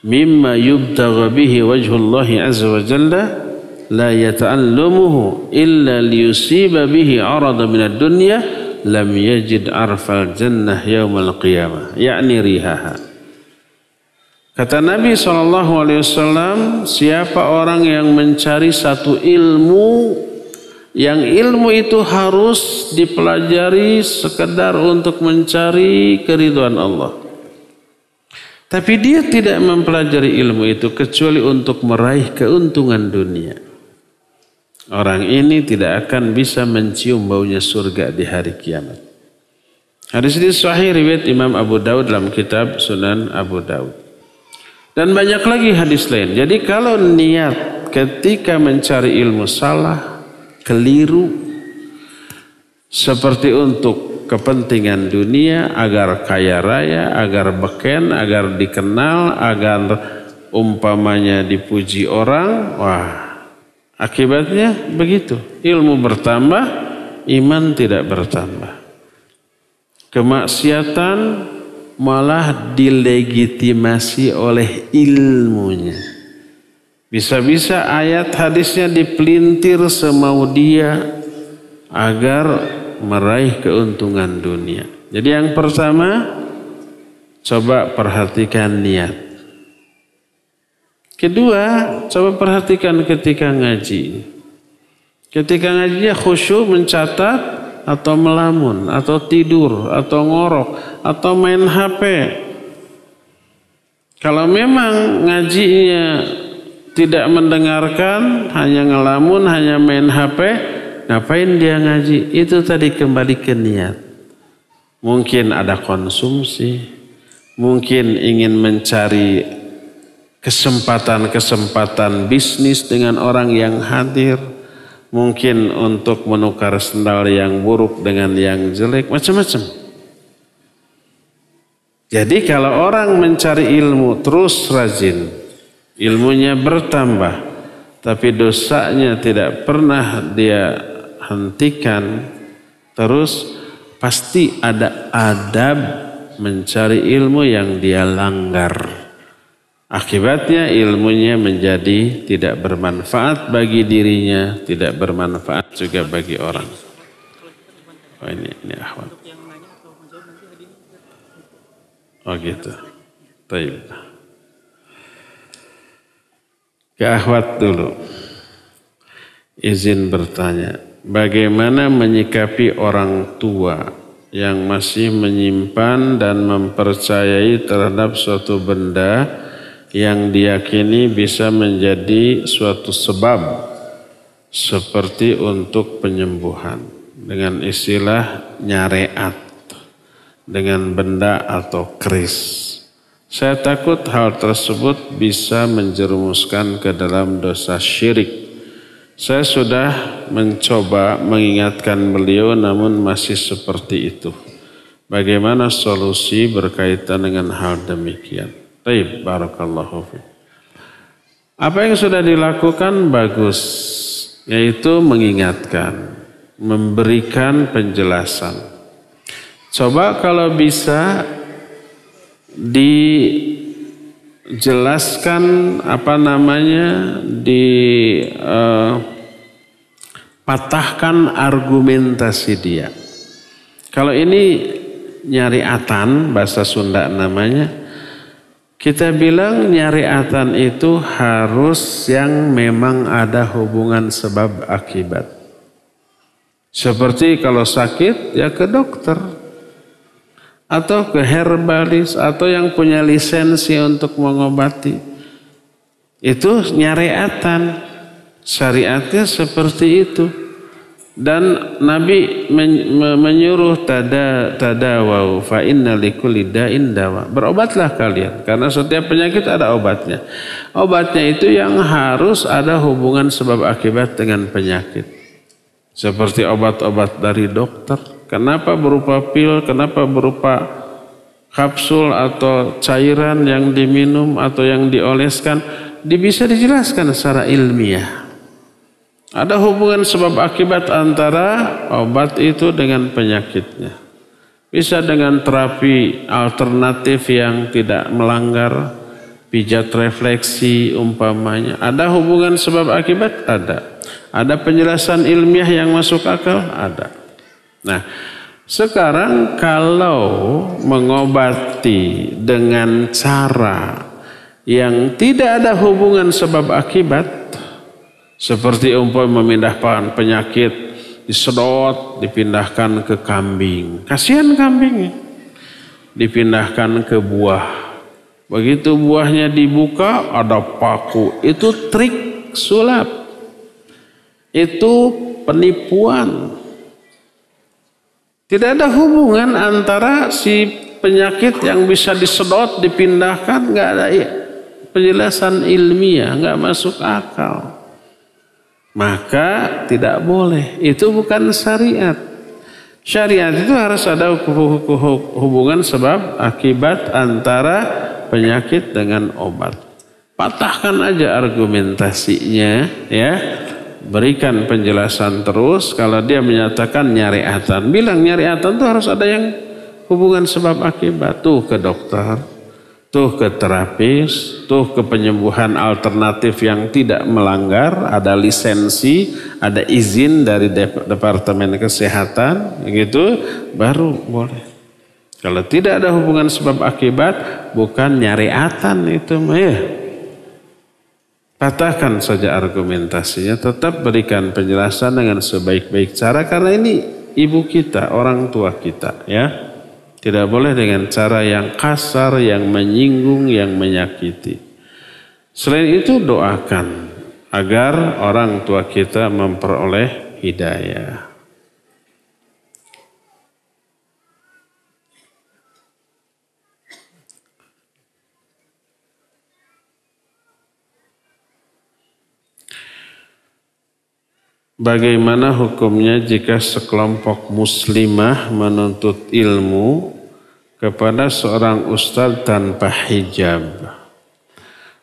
mimma yubtagha bihi wajhullahi azza wa jalla la yata'allamuhu illa liyusiba bihi arada minad dunya lam yajid arfal jannah yaumal qiyamah, yakni rihaha. Kata Nabi SAW, siapa orang yang mencari satu ilmu, yang ilmu itu harus dipelajari sekedar untuk mencari keridhaan Allah, tapi dia tidak mempelajari ilmu itu kecuali untuk meraih keuntungan dunia, orang ini tidak akan bisa mencium baunya surga di hari kiamat. Hadis ini sahih riwayat Imam Abu Daud dalam kitab Sunan Abu Daud. Dan banyak lagi hadis lain. Jadi kalau niat ketika mencari ilmu salah, keliru, seperti untuk kepentingan dunia, agar kaya raya, agar beken, agar dikenal, agar umpamanya dipuji orang, wah, akibatnya begitu. Ilmu bertambah, iman tidak bertambah. Kemaksiatan malah dilegitimasi oleh ilmunya. Bisa-bisa ayat hadisnya dipelintir semau dia agar meraih keuntungan dunia. Jadi yang pertama, coba perhatikan niat. Kedua, coba perhatikan ketika ngaji. Ketika ngajinya khusyuk, mencatat atau melamun, atau tidur, atau ngorok, atau main HP. Kalau memang ngajinya tidak mendengarkan, hanya ngelamun, hanya main HP, ngapain dia ngaji? Itu tadi kembali ke niat. Mungkin ada konsumsi, mungkin ingin mencari kesempatan-kesempatan bisnis dengan orang yang hadir, mungkin untuk menukar sendal yang buruk dengan yang jelek, macam-macam. Jadi kalau orang mencari ilmu terus rajin, ilmunya bertambah, tapi dosanya tidak pernah dia hentikan, terus pasti ada adab mencari ilmu yang dia langgar. Akibatnya ilmunya menjadi tidak bermanfaat bagi dirinya, tidak bermanfaat juga bagi orang. Oh ini akhwat. Oh gitu. Baik. Ke akhwat dulu. Izin bertanya, bagaimana menyikapi orang tua yang masih menyimpan dan mempercayai terhadap suatu benda yang diyakini bisa menjadi suatu sebab seperti untuk penyembuhan dengan istilah nyareat dengan benda atau keris. Saya takut hal tersebut bisa menjerumuskan ke dalam dosa syirik. Saya sudah mencoba mengingatkan beliau namun masih seperti itu. bagaimana solusi berkaitan dengan hal demikian. Baik, barakallahu fiik. Apa yang sudah dilakukan bagus, yaitu mengingatkan, memberikan penjelasan. Coba kalau bisa dijelaskan patahkan argumentasi dia. Kalau ini nyariatan, bahasa Sunda namanya, kita bilang nyariatan itu harus yang memang ada hubungan sebab akibat. Seperti kalau sakit ya ke dokter. Atau ke herbalis atau yang punya lisensi untuk mengobati. Itu nyariatan. Syariatnya seperti itu. Dan Nabi menyuruh tadawau fa inna likulli da'in dawa. Berobatlah kalian karena setiap penyakit ada obatnya. Obatnya itu yang harus ada hubungan sebab akibat dengan penyakit. Seperti obat-obat dari dokter. Kenapa berupa pil, kenapa berupa kapsul atau cairan yang diminum atau yang dioleskan, bisa dijelaskan secara ilmiah. Ada hubungan sebab akibat antara obat itu dengan penyakitnya. Bisa dengan terapi alternatif yang tidak melanggar, pijat refleksi umpamanya. Ada hubungan sebab akibat? Ada. Ada penjelasan ilmiah yang masuk akal? Ada. Nah, sekarang kalau mengobati dengan cara yang tidak ada hubungan sebab akibat, seperti memindahkan penyakit, disedot, dipindahkan ke kambing. Kasihan kambingnya. Dipindahkan ke buah. Begitu buahnya dibuka, ada paku. Itu trik sulap. Itu penipuan. Tidak ada hubungan antara si penyakit yang bisa disedot, dipindahkan. Nggak ada penjelasan ilmiah, nggak masuk akal. Maka tidak boleh. Itu bukan syariat. Syariat itu harus ada hubungan sebab akibat antara penyakit dengan obat. Patahkan aja argumentasinya, ya. Berikan penjelasan terus. Kalau dia menyatakan nyariatan, bilang nyariatan itu harus ada yang hubungan sebab akibat. Tuh ke dokter, tuh ke terapis, tuh ke penyembuhan alternatif yang tidak melanggar, ada lisensi, ada izin dari Departemen Kesehatan, gitu, baru boleh. Kalau tidak ada hubungan sebab akibat, bukan nyariatan itu, ya. Patahkan saja argumentasinya, tetap berikan penjelasan dengan sebaik-baik cara, karena ini ibu kita, orang tua kita, ya. Tidak boleh dengan cara yang kasar, yang menyinggung, yang menyakiti. Selain itu doakan agar orang tua kita memperoleh hidayah. Bagaimana hukumnya jika sekelompok muslimah menuntut ilmu kepada seorang ustadz tanpa hijab?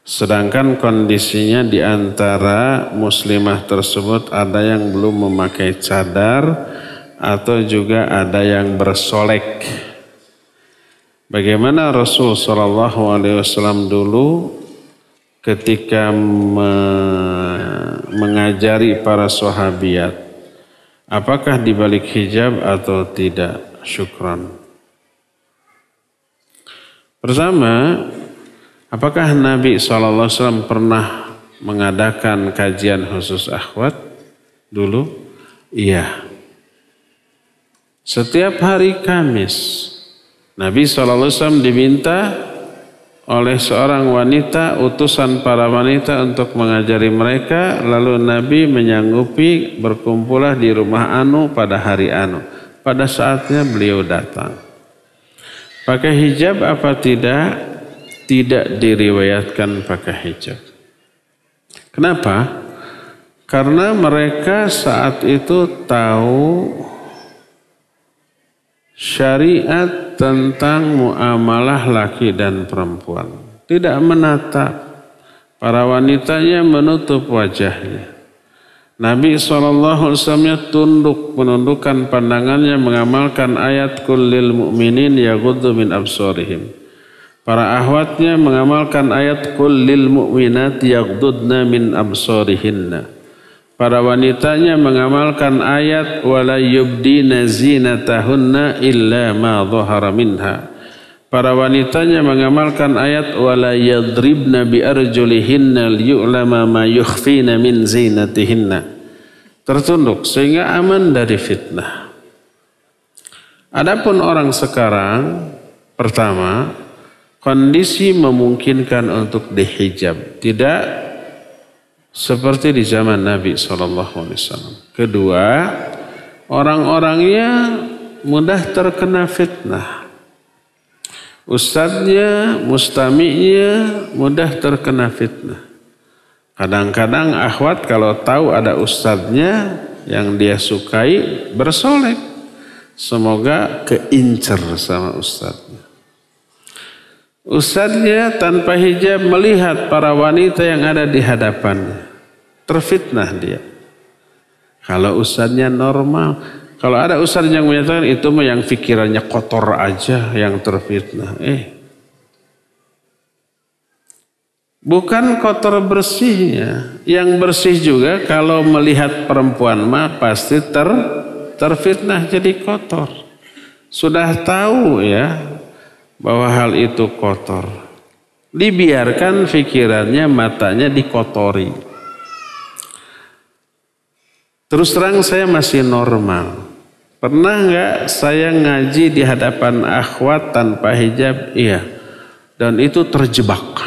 Sedangkan kondisinya di antara muslimah tersebut ada yang belum memakai cadar atau juga ada yang bersolek. Bagaimana Rasul SAW dulu ketika mengajari para sahabiat, apakah dibalik hijab atau tidak? Syukran. Pertama, apakah Nabi SAW pernah mengadakan kajian khusus akhwat dulu? Iya. Setiap hari Kamis, Nabi SAW diminta oleh seorang wanita, utusan para wanita untuk mengajari mereka, lalu Nabi menyanggupi berkumpullah di rumah Anu pada hari Anu. Pada saatnya beliau datang. Pakai hijab apa tidak? Tidak diriwayatkan pakai hijab. Kenapa? Karena mereka saat itu tahu syariat tentang muamalah laki dan perempuan. Tidak menatap, para wanitanya menutup wajahnya. Nabi SAW tunduk, menundukkan pandangannya, mengamalkan ayat kullil mu'minin yaghuddu min absarihim. Para ahwatnya mengamalkan ayat kullil mu'minat yaghuddna min absarihinna. Para wanitanya mengamalkan ayat wala yubdina zinatahunna illa ma dhahara minha. Para wanitanya mengamalkan ayat wala yadribna bi arjulihinna liyu'lama ma yukhfina min zinatihinna. Tertunduk sehingga aman dari fitnah. Adapun orang sekarang, pertama, kondisi memungkinkan untuk dihijab, tidak seperti di zaman Nabi SAW. Kedua, orang-orangnya mudah terkena fitnah. Ustadznya, mustami'nya mudah terkena fitnah. Kadang-kadang akhwat kalau tahu ada ustadznya yang dia sukai bersolek. Semoga keincer sama ustadznya. Ustadznya tanpa hijab melihat para wanita yang ada di hadapannya. Terfitnah dia. Kalau ustadznya normal. Kalau ada ustadz yang menyatakan itu mah yang pikirannya kotor aja yang terfitnah. Bukan kotor bersihnya. Yang bersih juga kalau melihat perempuan mah pasti terfitnah jadi kotor. Sudah tahu ya bahwa hal itu kotor. Dibiarkan pikirannya, matanya dikotori. Terus terang saya masih normal. Pernah nggak saya ngaji di hadapan akhwat tanpa hijab? Iya. Dan itu terjebak.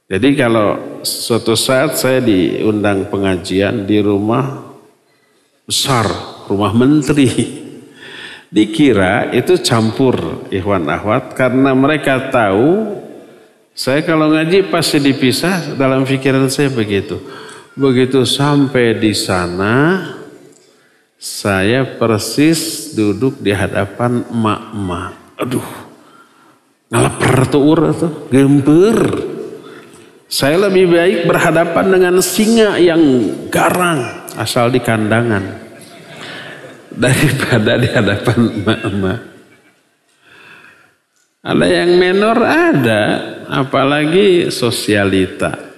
Jadi kalau suatu saat saya diundang pengajian di rumah besar, rumah menteri. Dikira itu campur ikhwan akhwat karena mereka tahu saya kalau ngaji pasti dipisah, dalam pikiran saya begitu. Begitu sampai di sana, saya persis duduk di hadapan emak-emak. Aduh, ngalaper tuh gemper. Saya lebih baik berhadapan dengan singa yang garang asal di kandangan daripada di hadapan emak-emak. Ada yang menor ada, apalagi sosialita.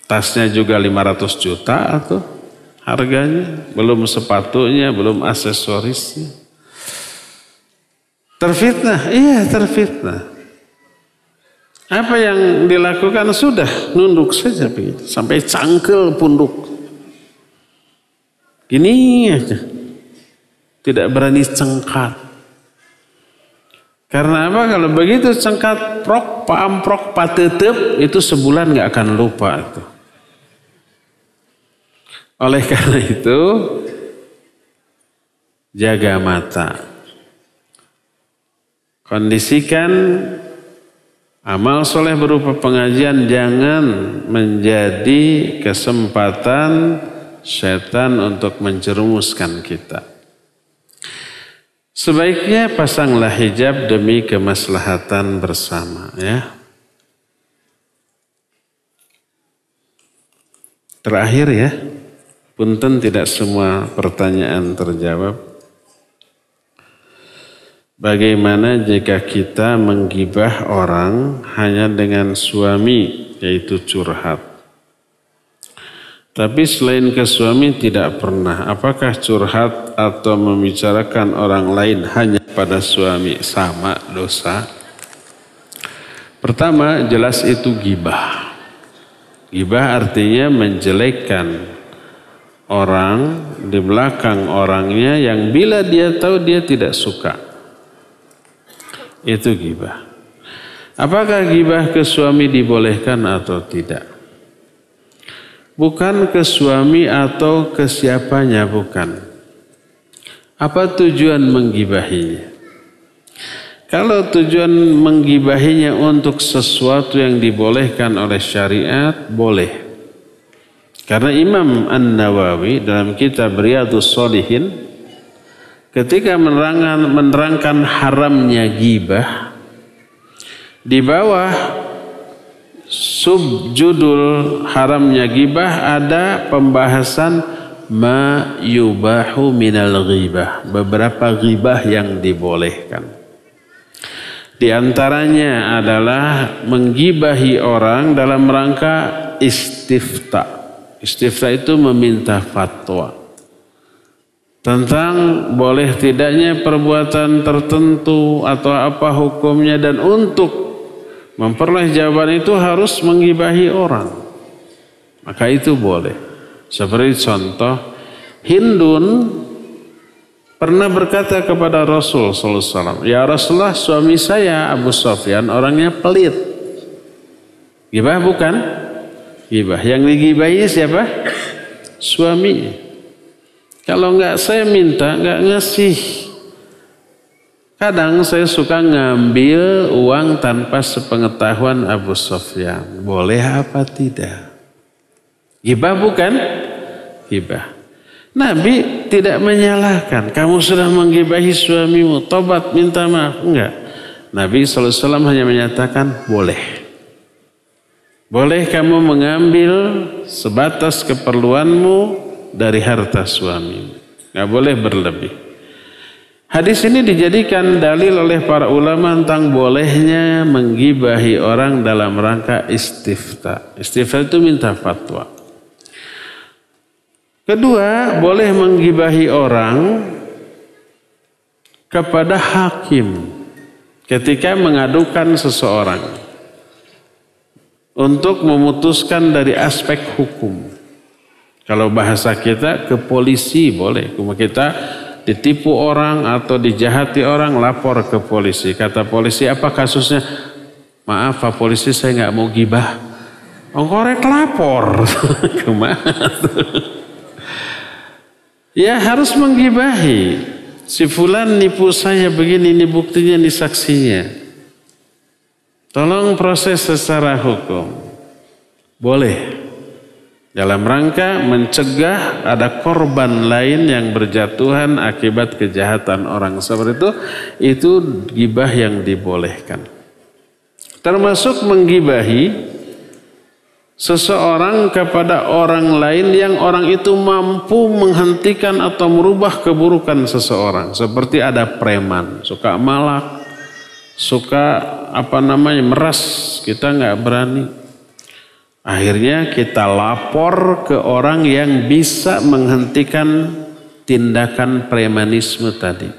Tasnya juga 500 juta atau harganya, belum sepatunya, belum aksesorisnya. Terfitnah, iya terfitnah. Apa yang dilakukan sudah nunduk saja begitu, sampai cangkel punduk. Gini aja. Tidak berani cengkat. Karena apa? Kalau begitu cengkat prok, paamprok, patetep, itu sebulan nggak akan lupa itu. Oleh karena itu, jaga mata. Kondisikan amal soleh berupa pengajian jangan menjadi kesempatan setan untuk menjerumuskan kita. Sebaiknya pasanglah hijab demi kemaslahatan bersama ya. Terakhir ya, punten tidak semua pertanyaan terjawab. Bagaimana jika kita menggibah orang hanya dengan suami, yaitu curhat? Tapi selain ke suami tidak pernah. Apakah curhat atau membicarakan orang lain hanya pada suami sama dosa? Pertama, jelas itu gibah. Gibah artinya menjelekkan orang di belakang orangnya yang bila dia tahu dia tidak suka. Itu gibah. Apakah gibah ke suami dibolehkan atau tidak? Bukan ke suami atau ke siapanya, bukan. Apa tujuan menggibahinya? Kalau tujuan menggibahinya untuk sesuatu yang dibolehkan oleh syariat, boleh. Karena Imam An-Nawawi dalam kitab Riyadhus Shalihin ketika menerangkan haramnya ghibah, di bawah subjudul haramnya ghibah ada pembahasan ma yubahu minal ghibah, beberapa ghibah yang dibolehkan. Di antaranya adalah menggibahi orang dalam rangka istifta. Istifta itu meminta fatwa tentang boleh tidaknya perbuatan tertentu atau apa hukumnya, dan untuk memperoleh jawaban itu harus menggibahi orang. Maka itu boleh. Seperti contoh, Hindun pernah berkata kepada Rasul sallallahu alaihi wasallam, "Ya Rasulullah, suami saya Abu Sufyan orangnya pelit." Gibah bukan? Gibah. Yang digibahi siapa? Suami. Kalau enggak saya minta, enggak ngasih. Kadang saya suka ngambil uang tanpa sepengetahuan Abu Sufyan. Boleh apa tidak? Gibah bukan? Gibah. Nabi tidak menyalahkan. Kamu sudah menggibahi suamimu, tobat minta maaf. Enggak. Nabi SAW hanya menyatakan boleh. Boleh kamu mengambil sebatas keperluanmu dari harta suamimu. Enggak boleh berlebih. Hadis ini dijadikan dalil oleh para ulama tentang bolehnya menggibahi orang dalam rangka istifta. Istifta itu minta fatwa. Kedua, boleh menggibahi orang kepada hakim ketika mengadukan seseorang untuk memutuskan dari aspek hukum. Kalau bahasa kita ke polisi boleh. Kita ditipu orang atau dijahati orang, lapor ke polisi. Kata polisi, apa kasusnya? Maaf Pak Polisi, saya nggak mau gibah. Korek lapor. Kemana? Ya harus menggibahi. Si fulan nipu saya begini, ini buktinya, ini saksinya. Tolong proses secara hukum. Boleh. Dalam rangka mencegah ada korban lain yang berjatuhan akibat kejahatan orang seperti itu gibah yang dibolehkan. Termasuk menggibahi seseorang kepada orang lain yang orang itu mampu menghentikan atau merubah keburukan seseorang. Seperti ada preman, suka malak, suka meras, kita nggak berani. Akhirnya kita lapor ke orang yang bisa menghentikan tindakan premanisme tadi.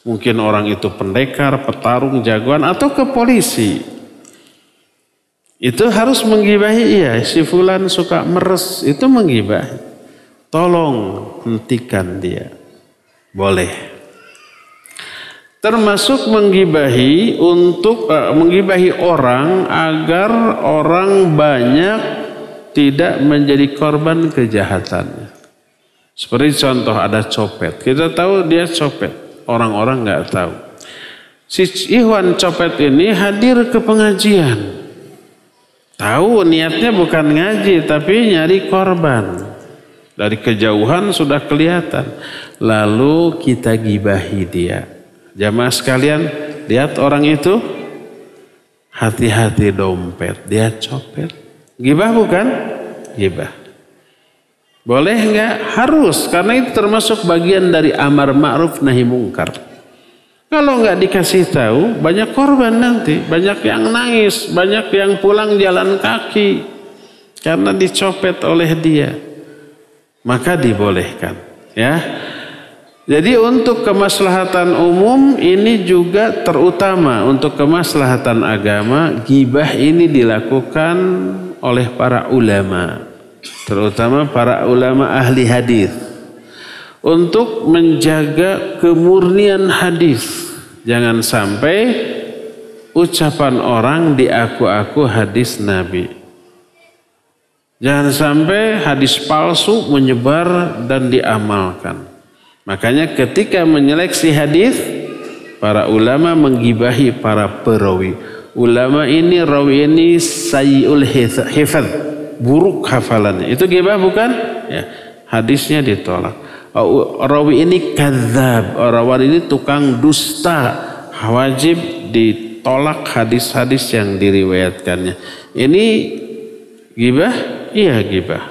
Mungkin orang itu pendekar, petarung, jagoan, atau ke polisi. Itu harus menggibahi, iya, si fulan suka meres, itu menggibahi. Tolong hentikan dia. Boleh. Termasuk menggibahi untuk menggibahi orang agar orang banyak tidak menjadi korban kejahatannya. Seperti contoh ada copet. Kita tahu dia copet. Orang-orang nggak tahu. Si Ikhwan copet ini hadir ke pengajian. Tahu niatnya bukan ngaji tapi nyari korban. Dari kejauhan sudah kelihatan. Lalu kita gibahi dia. Jamaah sekalian, lihat orang itu, hati-hati dompet, dia copet. Gibah bukan? Gibah. Boleh enggak? Harus, karena itu termasuk bagian dari amar ma'ruf nahi mungkar. Kalau enggak dikasih tahu, banyak korban nanti, banyak yang nangis, banyak yang pulang jalan kaki karena dicopet oleh dia. Maka dibolehkan, ya. Jadi untuk kemaslahatan umum ini juga terutama untuk kemaslahatan agama, gibah ini dilakukan oleh para ulama, terutama para ulama ahli hadis, untuk menjaga kemurnian hadis. Jangan sampai ucapan orang diaku-aku hadis Nabi. Jangan sampai hadis palsu menyebar dan diamalkan. Makanya ketika menyeleksi hadis, para ulama menggibahi para perawi. Ulama ini, rawi ini sayyi'ul hifadz, buruk hafalannya. Itu gibah bukan? Ya, hadisnya ditolak. rawi ini kadzab, rawi ini tukang dusta, wajib ditolak hadis-hadis yang diriwayatkannya. Ini ghibah? Iya ghibah.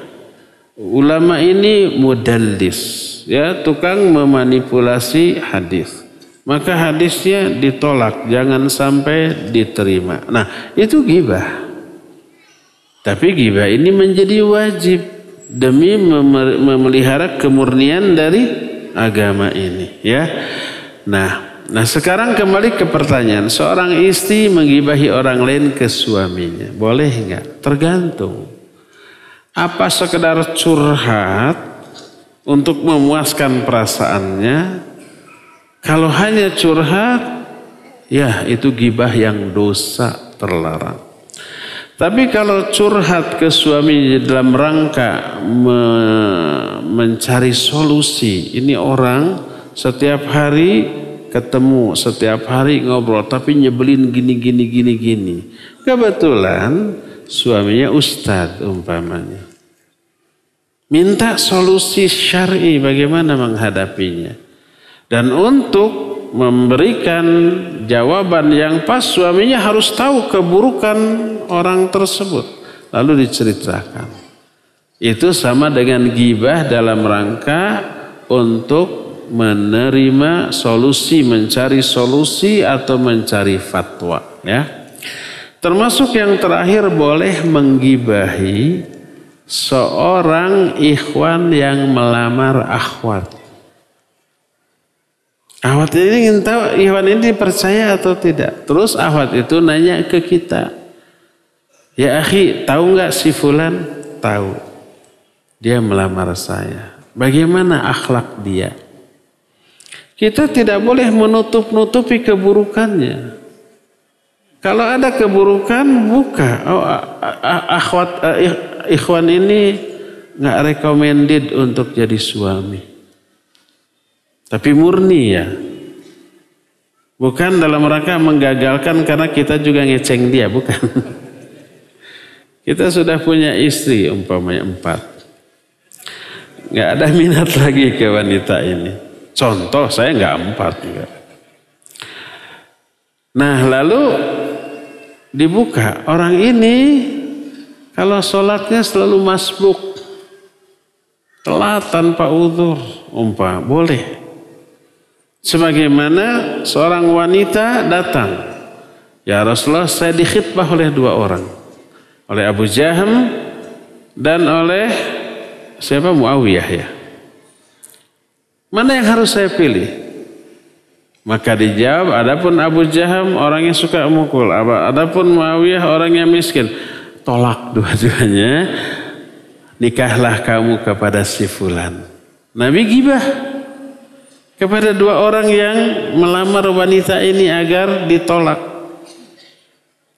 Ulama ini mudallis, ya, tukang memanipulasi hadis. Maka hadisnya ditolak, jangan sampai diterima. Nah, itu ghibah. Tapi ghibah ini menjadi wajib demi memelihara kemurnian dari agama ini, ya. Nah sekarang kembali ke pertanyaan, seorang istri menggibahi orang lain ke suaminya, boleh enggak? Tergantung. Apa sekedar curhat untuk memuaskan perasaannya? Kalau hanya curhat, ya itu ghibah yang dosa, terlarang. Tapi kalau curhat ke suami dalam rangka mencari solusi, ini orang setiap hari ketemu, setiap hari ngobrol, tapi nyebelin gini. Kebetulan suaminya ustadz umpamanya. Minta solusi syar'i bagaimana menghadapinya. Dan untuk memberikan jawaban yang pas, suaminya harus tahu keburukan orang tersebut, lalu diceritakan. Itu sama dengan ghibah dalam rangka untuk menerima solusi, mencari solusi atau mencari fatwa, ya. Termasuk yang terakhir, boleh menggibahi seorang ikhwan yang melamar akhwat. Akhwat ini ingin tahu ikhwan ini percaya atau tidak. Terus akhwat itu nanya ke kita, ya akhi, tahu nggak si fulan? Tahu. Dia melamar saya. Bagaimana akhlak dia? Kita tidak boleh menutup-nutupi keburukannya. Kalau ada keburukan, buka. Oh, ikhwan ini nggak recommended untuk jadi suami. Tapi murni, ya. Bukan dalam rangka menggagalkan karena kita juga ngeceng dia, bukan. Kita sudah punya istri umpamanya 4. Nggak ada minat lagi ke wanita ini. Contoh, saya nggak 4 juga. Nah, lalu dibuka. Orang ini kalau sholatnya selalu masbuk, telat tanpa udzur, boleh. Sebagaimana seorang wanita datang, ya Rasulullah, saya dikhitbah oleh 2 orang, oleh Abu Jaham dan oleh siapa? Muawiyah, ya. Mana yang harus saya pilih? Maka dijawab, adapun Abu Jaham orang yang suka mukul, adapun Muawiyah orang yang miskin. Tolak dua-duanya, nikahlah kamu kepada si fulan. Nabi ghibah kepada 2 orang yang melamar wanita ini agar ditolak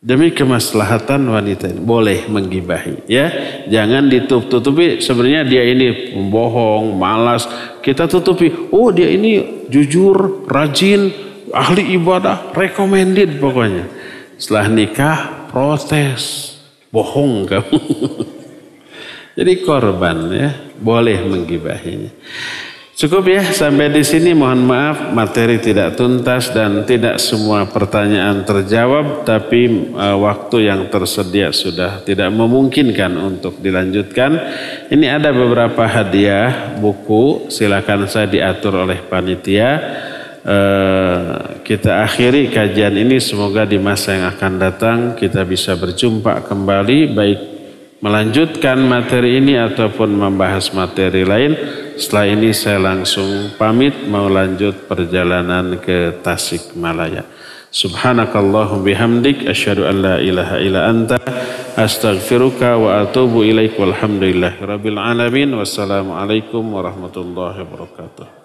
demi kemaslahatan wanita ini. Boleh menggibahi, ya. Jangan ditutupi. Sebenarnya dia ini pembohong, malas. Kita tutupi. Oh, dia ini jujur, rajin, ahli ibadah, recommended pokoknya. Setelah nikah protes, bohong kamu. Jadi korban, ya. Boleh menggibahinya. Cukup, ya, sampai di sini. Mohon maaf materi tidak tuntas dan tidak semua pertanyaan terjawab, tapi waktu yang tersedia sudah tidak memungkinkan untuk dilanjutkan. Ini ada beberapa hadiah buku, silakan saya diatur oleh panitia. Kita akhiri kajian ini, semoga di masa yang akan datang kita bisa berjumpa kembali, baik melanjutkan materi ini ataupun membahas materi lain. Setelah ini saya langsung pamit mau lanjut perjalanan ke Tasikmalaya. Subhanakallahum bihamdik asyhadu an la ilaha illa anta astaghfiruka wa atubu ilaik walhamdulillahirabbil alamin. Wassalamualaikum warahmatullahi wabarakatuh.